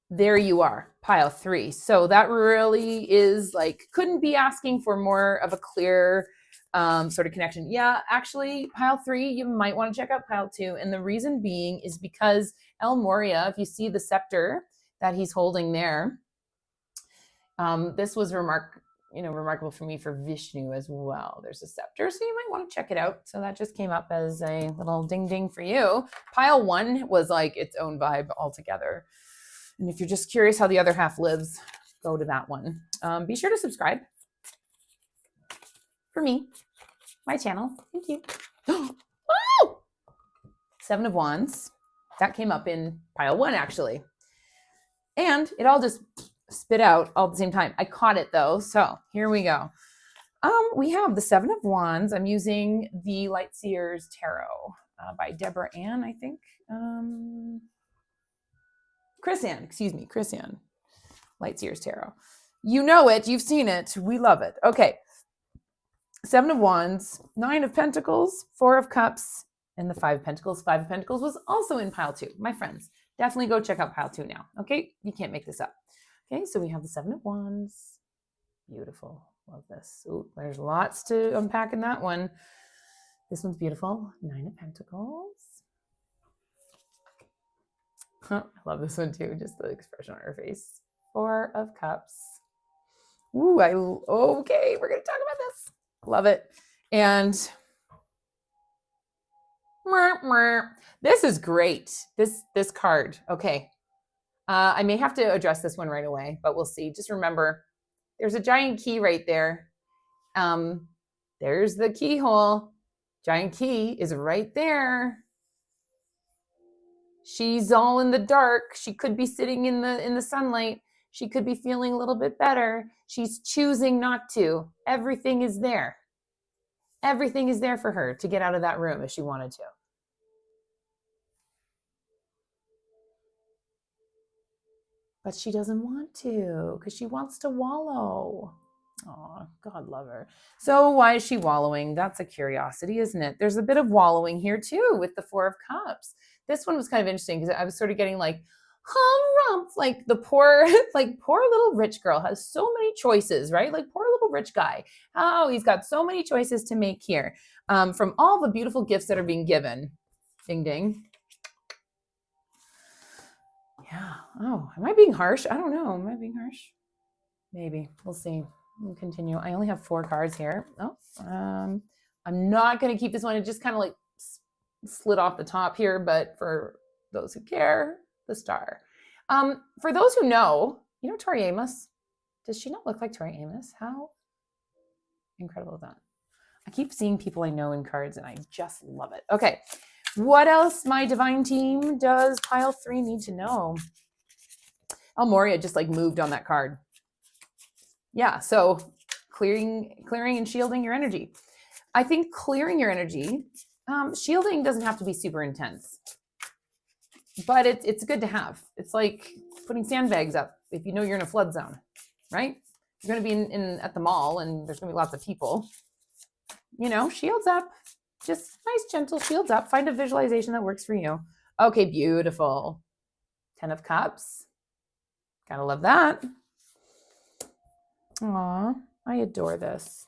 There you are, pile 3. So that really is like, couldn't be asking for more of a clear sort of connection. Yeah, actually, pile 3, you might want to check out pile 2. And the reason being is because El Morya, if you see the scepter that he's holding there, this was remarkable for me for Vishnu as well. There's a scepter, so you might want to check it out. So that just came up as a little ding ding for you. Pile 1 was like its own vibe altogether. And if you're just curious how the other half lives, go to that one. Be sure to subscribe for me, my channel. Thank you. Oh! 7 of Wands. That came up in pile 1, actually. And it all just spit out all at the same time. I caught it, though. So here we go. We have the 7 of Wands. I'm using the Lightseer's Tarot by Deborah Ann, I think. Chris Ann, Lightseer's Tarot. You know it, you've seen it, we love it. Okay, 7 of Wands, 9 of Pentacles, 4 of Cups, and the 5 of Pentacles. 5 of Pentacles was also in pile 2. My friends, definitely go check out pile 2 now, okay? You can't make this up. Okay, so we have the 7 of Wands. Beautiful, love this. Ooh, there's lots to unpack in that one. This one's beautiful, 9 of Pentacles. I love this one too, just the expression on her face. 4 of Cups. Ooh, okay, we're gonna talk about this. Love it. And this is great. This card. Okay. I may have to address this one right away, but we'll see. Just remember, there's a giant key right there. There's the keyhole. Giant key is right there. She's all in the dark. She could be sitting in the sunlight. She could be feeling a little bit better. She's choosing not to. Everything is there. Everything is there for her to get out of that room if she wanted to. But she doesn't want to because she wants to wallow. Oh, God love her. So why is she wallowing? That's a curiosity, isn't it? There's a bit of wallowing here too with the Four of Cups. This one was kind of interesting because I was sort of getting like, hump, like the poor, like poor little rich girl has so many choices, right? Like poor little rich guy. Oh, he's got so many choices to make here from all the beautiful gifts that are being given. Ding, ding. Yeah. Oh, am I being harsh? I don't know. Am I being harsh? Maybe. We'll see. We'll continue. I only have 4 cards here. Oh, I'm not going to keep this one. It just kind of like slid off the top here, but for those who care, the star. For those who know, you know Tori Amos? Does she not look like Tori Amos? How incredible is that? I keep seeing people I know in cards and I just love it. Okay. What else, my divine team, does pile 3 need to know? Oh, Morya just like moved on that card. Yeah, so clearing and shielding your energy. I think clearing your energy, shielding doesn't have to be super intense, but it's good to have. It's like putting sandbags up if you know you're in a flood zone, right? You're going to be in at the mall and there's going to be lots of people. You know, shields up. Just nice, gentle shields up. Find a visualization that works for you. Okay, beautiful. 10 of Cups. Gotta love that. Aw, I adore this.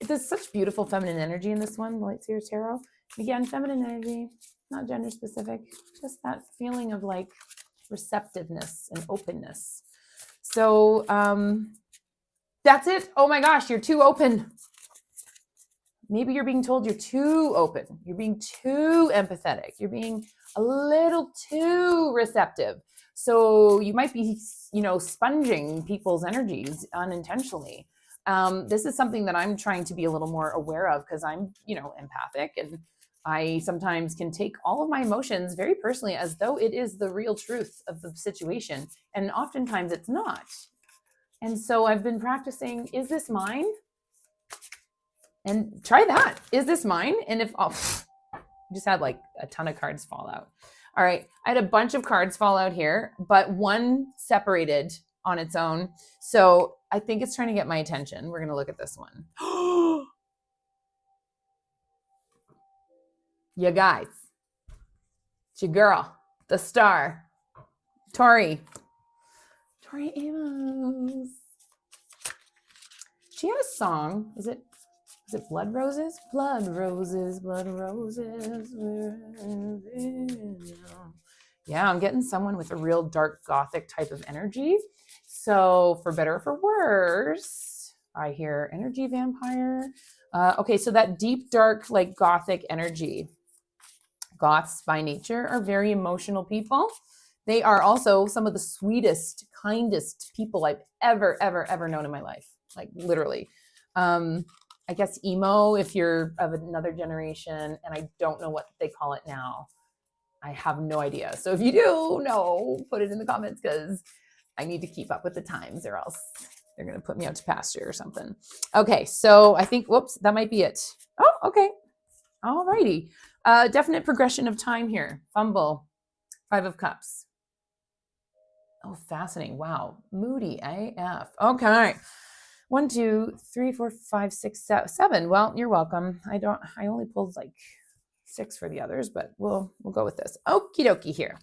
There's such beautiful feminine energy in this one, the Light Seer Tarot. Again, feminine energy, not gender specific, just that feeling of like receptiveness and openness. So that's it. Oh my gosh, you're too open. Maybe you're being told you're too open. You're being too empathetic. You're being a little too receptive. So you might be, sponging people's energies unintentionally. This is something that I'm trying to be a little more aware of because I'm, empathic, and I sometimes can take all of my emotions very personally as though it is the real truth of the situation. And oftentimes it's not. And so I've been practicing, is this mine? And try that. Is this mine? And if just had like a ton of cards fall out. All right. I had a bunch of cards fall out here, but one separated on its own. So I think it's trying to get my attention. We're going to look at this one. You guys. It's your girl, the star, Tori Amos. She had a song. Is it Blood Roses? Blood Roses, Blood Roses. Yeah, I'm getting someone with a real dark gothic type of energy. So for better or for worse, I hear energy vampire. Okay, so that deep, dark, like gothic energy. Goths by nature are very emotional people. They are also some of the sweetest, kindest people I've ever known in my life. Like literally. I guess emo if you're of another generation, and I don't know what they call it now. I have no idea. So if you do know, put it in the comments because I need to keep up with the times or else they're going to put me out to pasture or something. Okay, so I think, whoops, that might be it. Oh, okay. All righty. Definite progression of time here. Fumble. 5 of Cups. Oh, fascinating. Wow. Moody AF. Okay. 1, 2, 3, 4, 5, 6, 7. Well, you're welcome. I only pulled like 6 for the others, but we'll go with this. Okie dokie here.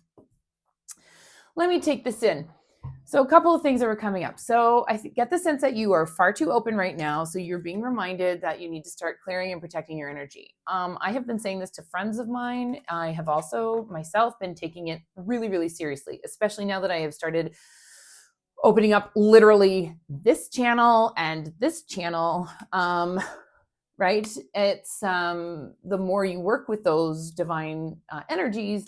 Let me take this in. So a couple of things that were coming up. So I get the sense that you are far too open right now. So you're being reminded that you need to start clearing and protecting your energy. I have been saying this to friends of mine. I have also myself been taking it really, really seriously, especially now that I have started opening up literally this channel and this channel. Right? It's the more you work with those divine energies,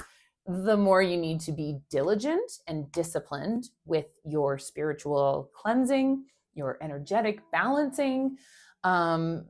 the more you need to be diligent and disciplined with your spiritual cleansing, your energetic balancing, and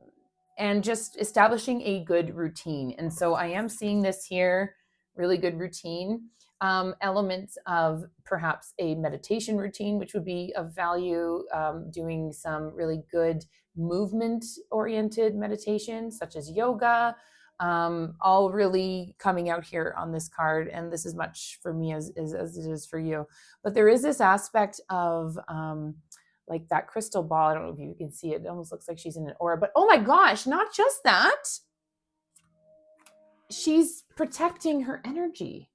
just establishing a good routine. And so I am seeing this here, really good routine. Elements of perhaps a meditation routine, which would be of value, doing some really good movement-oriented meditation, such as yoga, all really coming out here on this card. And this is much for me as it is for you. But there is this aspect of like that crystal ball. I don't know if you can see it. It almost looks like she's in an aura, but oh my gosh, not just that. She's protecting her energy.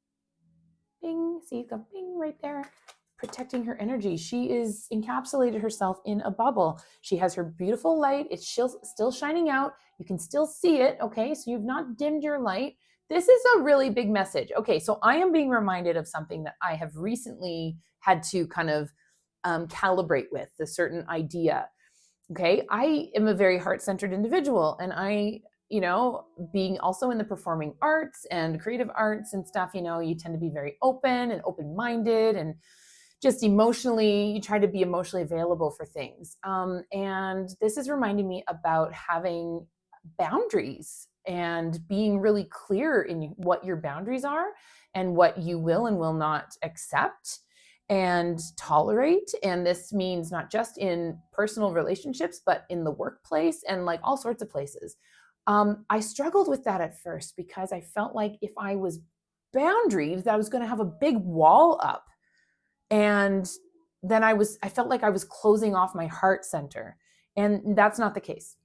Bing, see, the bing right there, protecting her energy. She is encapsulated herself in a bubble. She has her beautiful light. It's still shining out. You can still see it, okay? So you've not dimmed your light. This is a really big message. Okay, so I am being reminded of something that I have recently had to kind of calibrate with, a certain idea. Okay, I am a very heart-centered individual, and I, being also in the performing arts and creative arts and stuff, you tend to be very open and open-minded, and just emotionally, you try to be emotionally available for things. And this is reminding me about having boundaries and being really clear in what your boundaries are and what you will and will not accept and tolerate. And this means not just in personal relationships, but in the workplace and like all sorts of places. I struggled with that at first because I felt like if I was boundaried, that I was going to have a big wall up. And then I felt like I was closing off my heart center. And that's not the case.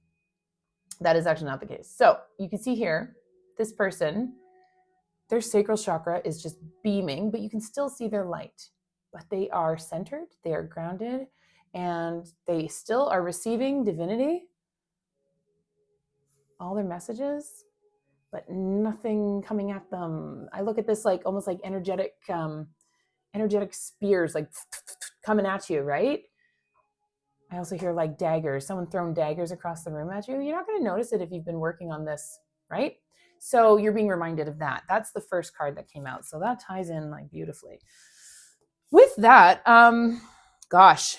That is actually not the case. So you can see here, this person, their sacral chakra is just beaming, but you can still see their light. But they are centered, they are grounded, and they still are receiving divinity, all their messages, but nothing coming at them. I look at this like almost like energetic spears, like coming at you, right? I also hear like daggers, someone throwing daggers across the room at you. You're not going to notice it if you've been working on this, right? So you're being reminded of that. That's the first card that came out. So that ties in like beautifully. With that, gosh,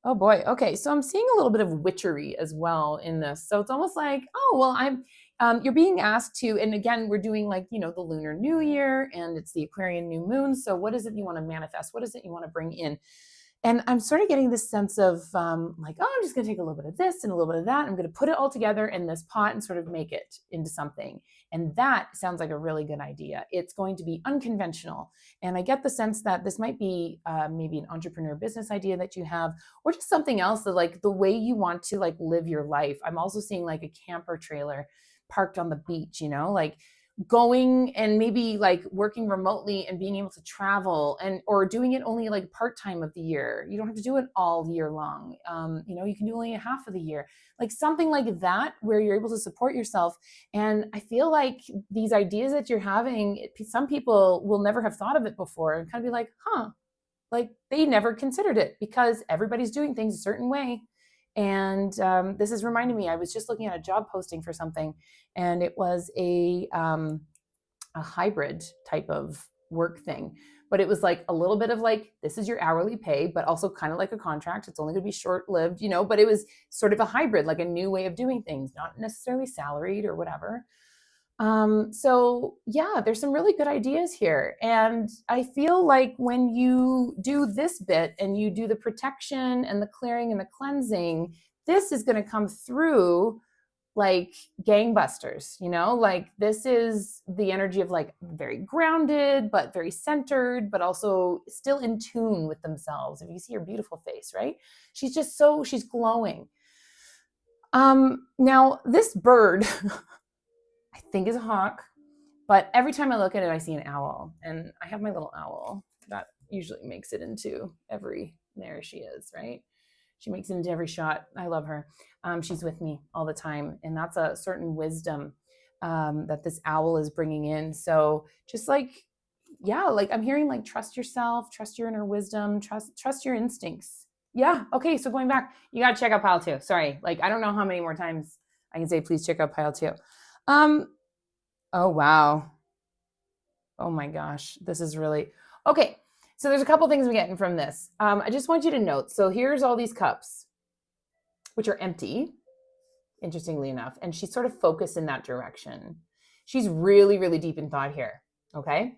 oh boy. Okay, so I'm seeing a little bit of witchery as well in this. So it's almost like, oh, well, you're being asked to, and again, we're doing like, the Lunar New Year, and it's the Aquarian new moon. So what is it you want to manifest? What is it you want to bring in? And I'm sort of getting this sense of like, oh, I'm just going to take a little bit of this and a little bit of that. I'm going to put it all together in this pot and sort of make it into something. And that sounds like a really good idea. It's going to be unconventional. And I get the sense that this might be maybe an entrepreneur business idea that you have, or just something else that like the way you want to like live your life. I'm also seeing like a camper trailer parked on the beach, like going and maybe like working remotely and being able to travel or doing it only like part-time of the year. You don't have to do it all year long. You can do only a half of the year, like something like that, where you're able to support yourself. And I feel like these ideas that you're having, some people will never have thought of it before and kind of be like, like they never considered it because everybody's doing things a certain way. And this is reminding me, I was just looking at a job posting for something, and it was a hybrid type of work thing. But it was like a little bit of like, this is your hourly pay, but also kind of like a contract. It's only going to be short-lived, but it was sort of a hybrid, like a new way of doing things, not necessarily salaried or whatever. So yeah, there's some really good ideas here. And I feel like when you do this bit and you do the protection and the clearing and the cleansing, this is going to come through like gangbusters, like this is the energy of like very grounded, but very centered, but also still in tune with themselves. If you see her beautiful face, right? She's glowing. Now this bird, I think is a hawk, but every time I look at it, I see an owl, and I have my little owl that usually makes it into there she is, right? She makes it into every shot. I love her. She's with me all the time, and that's a certain wisdom that this owl is bringing in. So just like, yeah, like I'm hearing like, trust yourself, trust your inner wisdom, trust your instincts. Yeah. Okay. So going back, you got to check out pile 2. Sorry. Like, I don't know how many more times I can say, please check out pile 2. Oh, wow. Oh my gosh. This is really, okay. So there's a couple things I'm getting from this. I just want you to note. So here's all these cups, which are empty, interestingly enough. And she's sort of focused in that direction. She's really, really deep in thought here. Okay.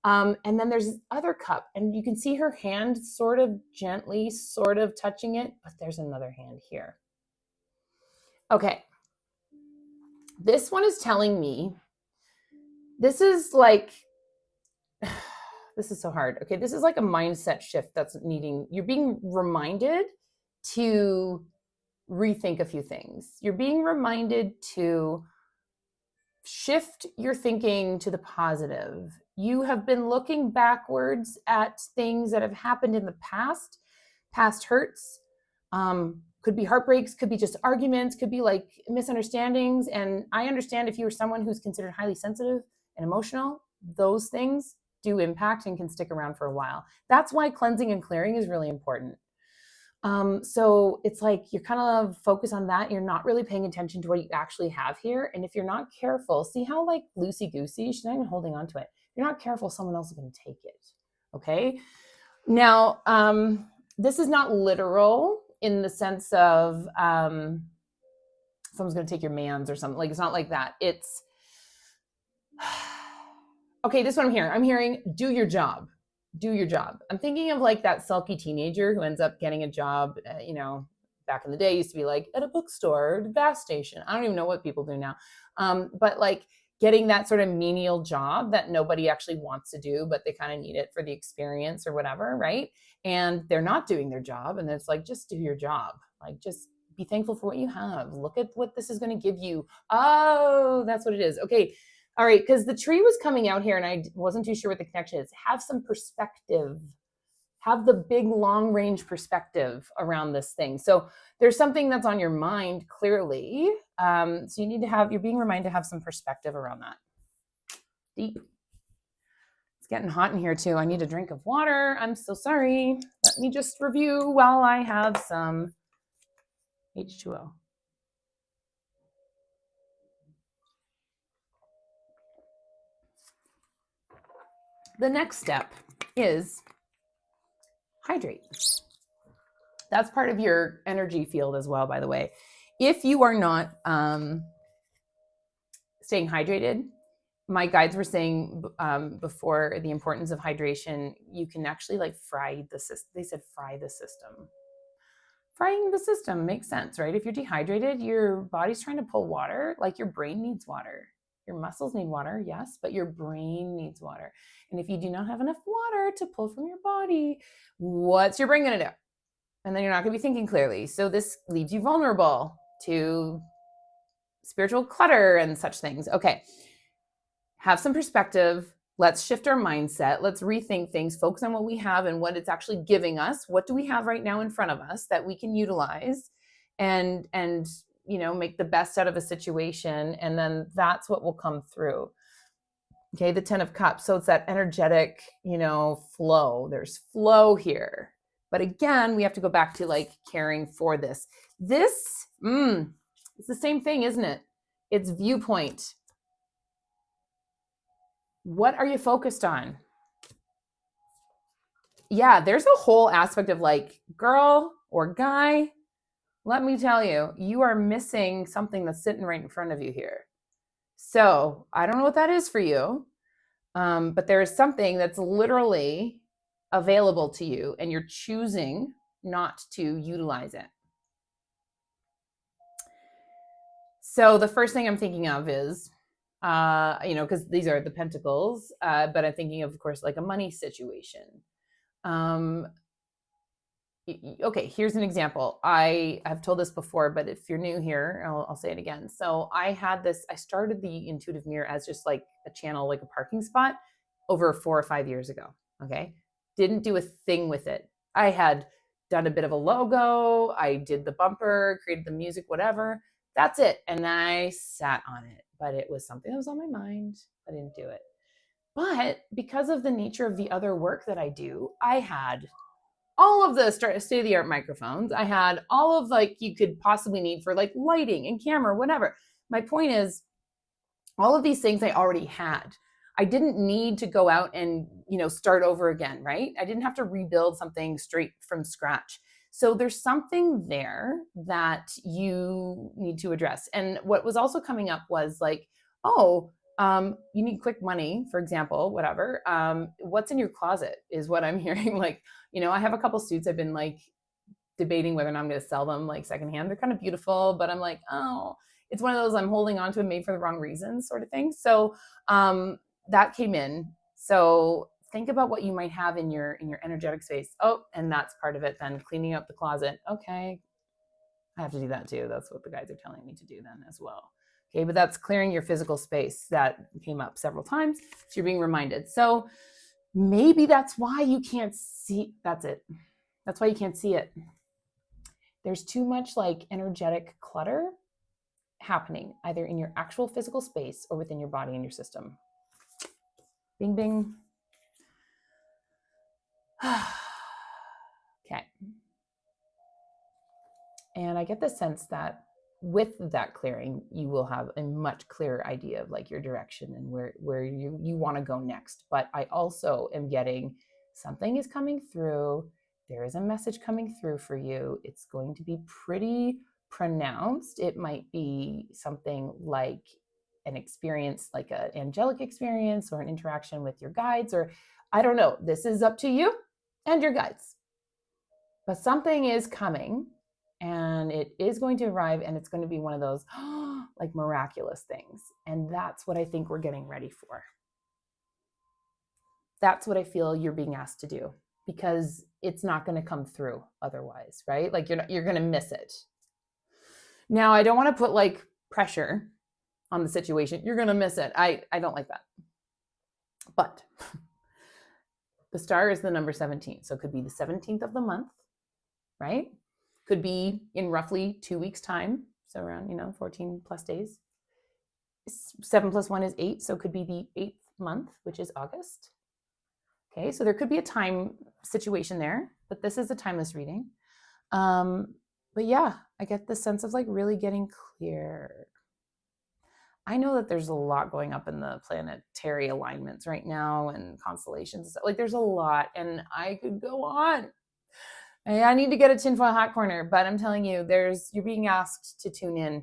And then there's this other cup, and you can see her hand sort of gently, sort of touching it, but there's another hand here. Okay. This one is telling me, this is like, this is so hard. Okay. This is like a mindset shift that's you're being reminded to rethink a few things. You're being reminded to shift your thinking to the positive. You have been looking backwards at things that have happened in the past hurts, could be heartbreaks, could be just arguments, could be like misunderstandings. And I understand if you're someone who's considered highly sensitive and emotional, those things do impact and can stick around for a while. That's why cleansing and clearing is really important. So it's like you're kind of focused on that. You're not really paying attention to what you actually have here. And if you're not careful, see how like loosey-goosey, she's not even holding on to it. If you're not careful, someone else is going to take it. Okay. Now, this is not literal in the sense of someone's going to take your mans or something. Like, it's not like that. It's okay. This is what I'm hearing. I'm hearing do your job. Do your job. I'm thinking of like that sulky teenager who ends up getting a job, back in the day used to be like at a bookstore or the gas station. I don't even know what people do now. But like getting that sort of menial job that nobody actually wants to do, but they kind of need it for the experience or whatever, right? And they're not doing their job. And it's like, just do your job. Like, just be thankful for what you have. Look at what this is going to give you. Oh, that's what it is. Okay. All right, because the tree was coming out here and I wasn't too sure what the connection is. Have some perspective. Have the big long range perspective around this thing. So there's something that's on your mind clearly. So you're being reminded to have some perspective around that. Deep. It's getting hot in here too. I need a drink of water. I'm so sorry. Let me just review while I have some H2O. The next step is hydrate. That's part of your energy field as well, by the way. If you are not staying hydrated, my guides were saying before the importance of hydration, you can actually like fry the system. They said fry the system. Frying the system makes sense, right? If you're dehydrated, your body's trying to pull water, like your brain needs water. Your muscles need water, yes, but your brain needs water. And if you do not have enough water to pull from your body, what's your brain going to do? And then you're not going to be thinking clearly. So this leaves you vulnerable to spiritual clutter and such things. Okay. Have some perspective. Let's shift our mindset. Let's rethink things, focus on what we have and what it's actually giving us. What do we have right now in front of us that we can utilize and make the best out of a situation. And then that's what will come through. Okay. The 10 of Cups. So it's that energetic, flow. There's flow here. But again, we have to go back to like caring for this. It's the same thing, isn't it? It's viewpoint. What are you focused on? Yeah, there's a whole aspect of like, girl or guy, let me tell you, you are missing something that's sitting right in front of you here. So I don't know what that is for you, but there is something that's literally available to you and you're choosing not to utilize it. So the first thing I'm thinking of is, because these are the pentacles, but I'm thinking of course, like a money situation. Okay, here's an example. I have told this before, but if you're new here, I'll say it again. So I started the intuitive mirror as just like a channel, like a parking spot over 4 or 5 years ago. Okay. Didn't do a thing with it. I had done a bit of a logo. I did the bumper, created the music, whatever. That's it. And I sat on it, but it was something that was on my mind. I didn't do it. But because of the nature of the other work that I do, I had all of the state-of-the-art microphones. I had all of like you could possibly need for like lighting and camera, whatever. My point is, all of these things I already had. I didn't need to go out and, start over again, right? I didn't have to rebuild something straight from scratch. So there's something there that you need to address. And what was also coming up was like, you need quick money, for example, whatever. What's in your closet is what I'm hearing. Like, I have a couple suits I've been like debating whether or not I'm going to sell them like secondhand. They're kind of beautiful, but I'm like, it's one of those I'm holding on to and made for the wrong reasons sort of thing. So that came in. So think about what you might have in your energetic space. Oh, and that's part of it then, cleaning up the closet. Okay, I have to do that too. That's what the guys are telling me to do then as well. Okay, but that's clearing your physical space. That came up several times. So you're being reminded. So maybe that's why you can't see. That's it. That's why you can't see it. There's too much like energetic clutter happening either in your actual physical space or within your body and your system. Bing, bing. Okay. And I get the sense that with that clearing, you will have a much clearer idea of like your direction and where you want to go next. But I also am getting something is coming through. There is a message coming through for you. It's going to be pretty pronounced. It might be something like an experience, like an angelic experience or an interaction with your guides, or I don't know. This is up to you and your guides. But something is coming and it is going to arrive, and it's going to be one of those like miraculous things. And that's what I think we're getting ready for. That's what I feel you're being asked to do, because it's not going to come through otherwise, right? Like you're going to miss it. Now, I don't want to put like pressure on the situation. You're going to miss it. I don't like that. But the star is the number 17. So it could be the 17th of the month, right? Could be in roughly 2 weeks' time. So around, 14 plus days. 7 plus 1 is 8. So it could be the 8th month, which is August. Okay, so there could be a time situation there, but this is a timeless reading. But yeah, I get the sense of like really getting clear. I know that there's a lot going up in the planetary alignments right now and constellations. Like there's a lot, and I could go on. I need to get a tinfoil hat corner, but I'm telling you, you're being asked to tune in.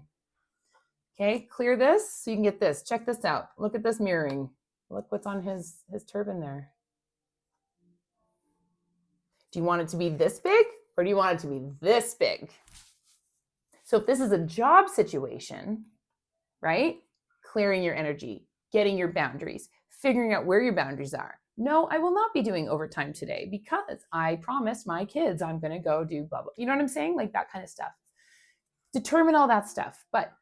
Okay, clear this so you can get this. Check this out. Look at this mirroring. Look what's on his turban there. Do you want it to be this big, or do you want it to be this big? So if this is a job situation, right? Clearing your energy, getting your boundaries, figuring out where your boundaries are. No, I will not be doing overtime today because I promised my kids I'm going to go do blah, blah. You know what I'm saying? Like that kind of stuff. Determine all that stuff. But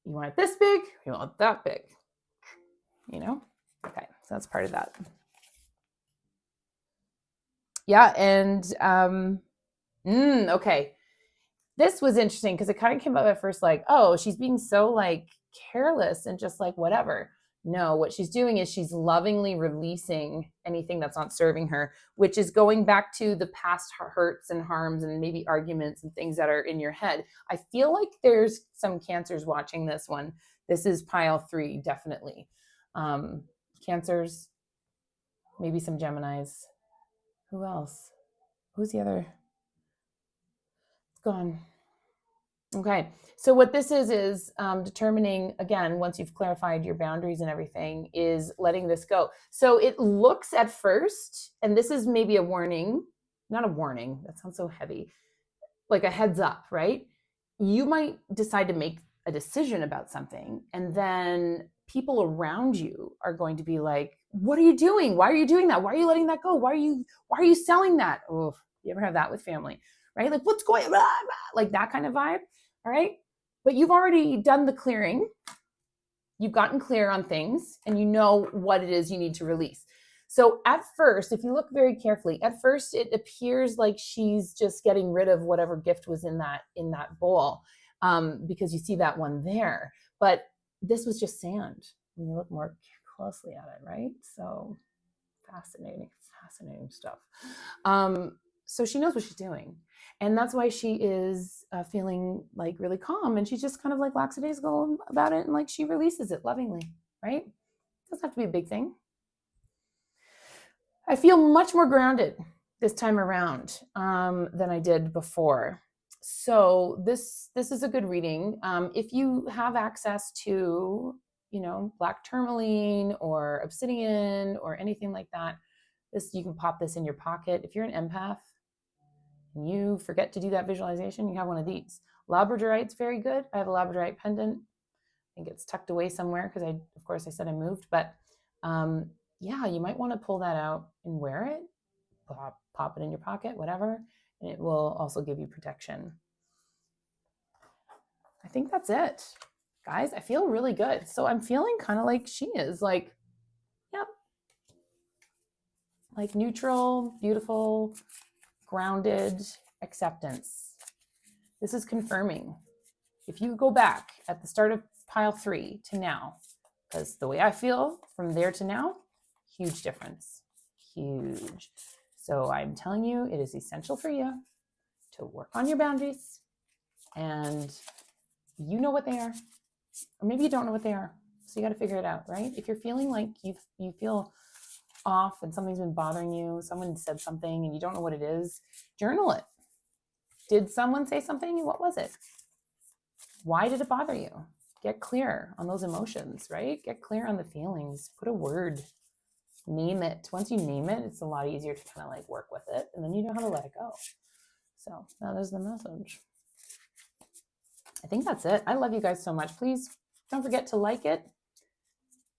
you want it this big, you want it that big. Okay, so that's part of that. Yeah, and okay. This was interesting because it kind of came up at first like, oh, she's being so like careless and just like whatever. No, what she's doing is she's lovingly releasing anything that's not serving her, which is going back to the past hurts and harms and maybe arguments and things that are in your head. I feel like there's some Cancers watching this one. This is pile 3, definitely. Cancers, maybe some Geminis. Who else? Who's the other? It's gone. Okay, so what this is determining, again, once you've clarified your boundaries and everything, is letting this go. So it looks at first, and this is maybe a warning, not a warning, that sounds so heavy, like a heads up, right? You might decide to make a decision about something, and then people around you are going to be like, what are you doing? Why are you doing that? Why are you letting that go? Why are you selling that? Oh, you ever have that with family, right? Like, what's going on? Like that kind of vibe. All right. But you've already done the clearing. You've gotten clear on things and you know what it is you need to release. So at first, if you look very carefully, at first it appears like she's just getting rid of whatever gift was in that bowl, because you see that one there. But this was just sand when you look more closely at it, right? So fascinating stuff. So she knows what she's doing. And that's why she is feeling like really calm, and she's just kind of like lackadaisical about it, and like she releases it lovingly, right? It doesn't have to be a big thing. I feel much more grounded this time around than I did before. So this is a good reading. If you have access to, black tourmaline or obsidian or anything like that, you can pop this in your pocket. If you're an empath, you forget to do that visualization, you have one of these. Labradorite's very good. I have a labradorite pendant. I think it's tucked away somewhere because of course I said I moved, but yeah, you might want to pull that out and wear it, pop it in your pocket, whatever, and it will also give you protection. I think that's it. Guys, I feel really good. So I'm feeling kind of like she is, like, yep, like neutral, beautiful, grounded acceptance. This is confirming. If you go back at the start of pile 3 to now, because the way I feel from there to now, huge difference, huge. So I'm telling you, it is essential for you to work on your boundaries, and you know what they are, or maybe you don't know what they are. So you got to figure it out, right? If you're feeling like you feel off and something's been bothering you, someone said something and you don't know what it is, journal it. Did someone say something? What was it? Why did it bother you? Get clear on those emotions, right? Get clear on the feelings. Put a word. Name it. Once you name it, it's a lot easier to kind of like work with it, and then you know how to let it go. So that is the message. I think that's it. I love you guys so much. Please don't forget to like it,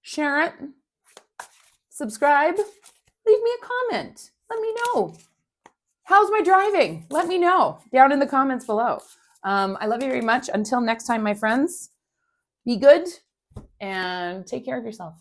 share it, subscribe, leave me a comment. Let me know. How's my driving? Let me know down in the comments below. I love you very much. Until next time, my friends, be good and take care of yourself.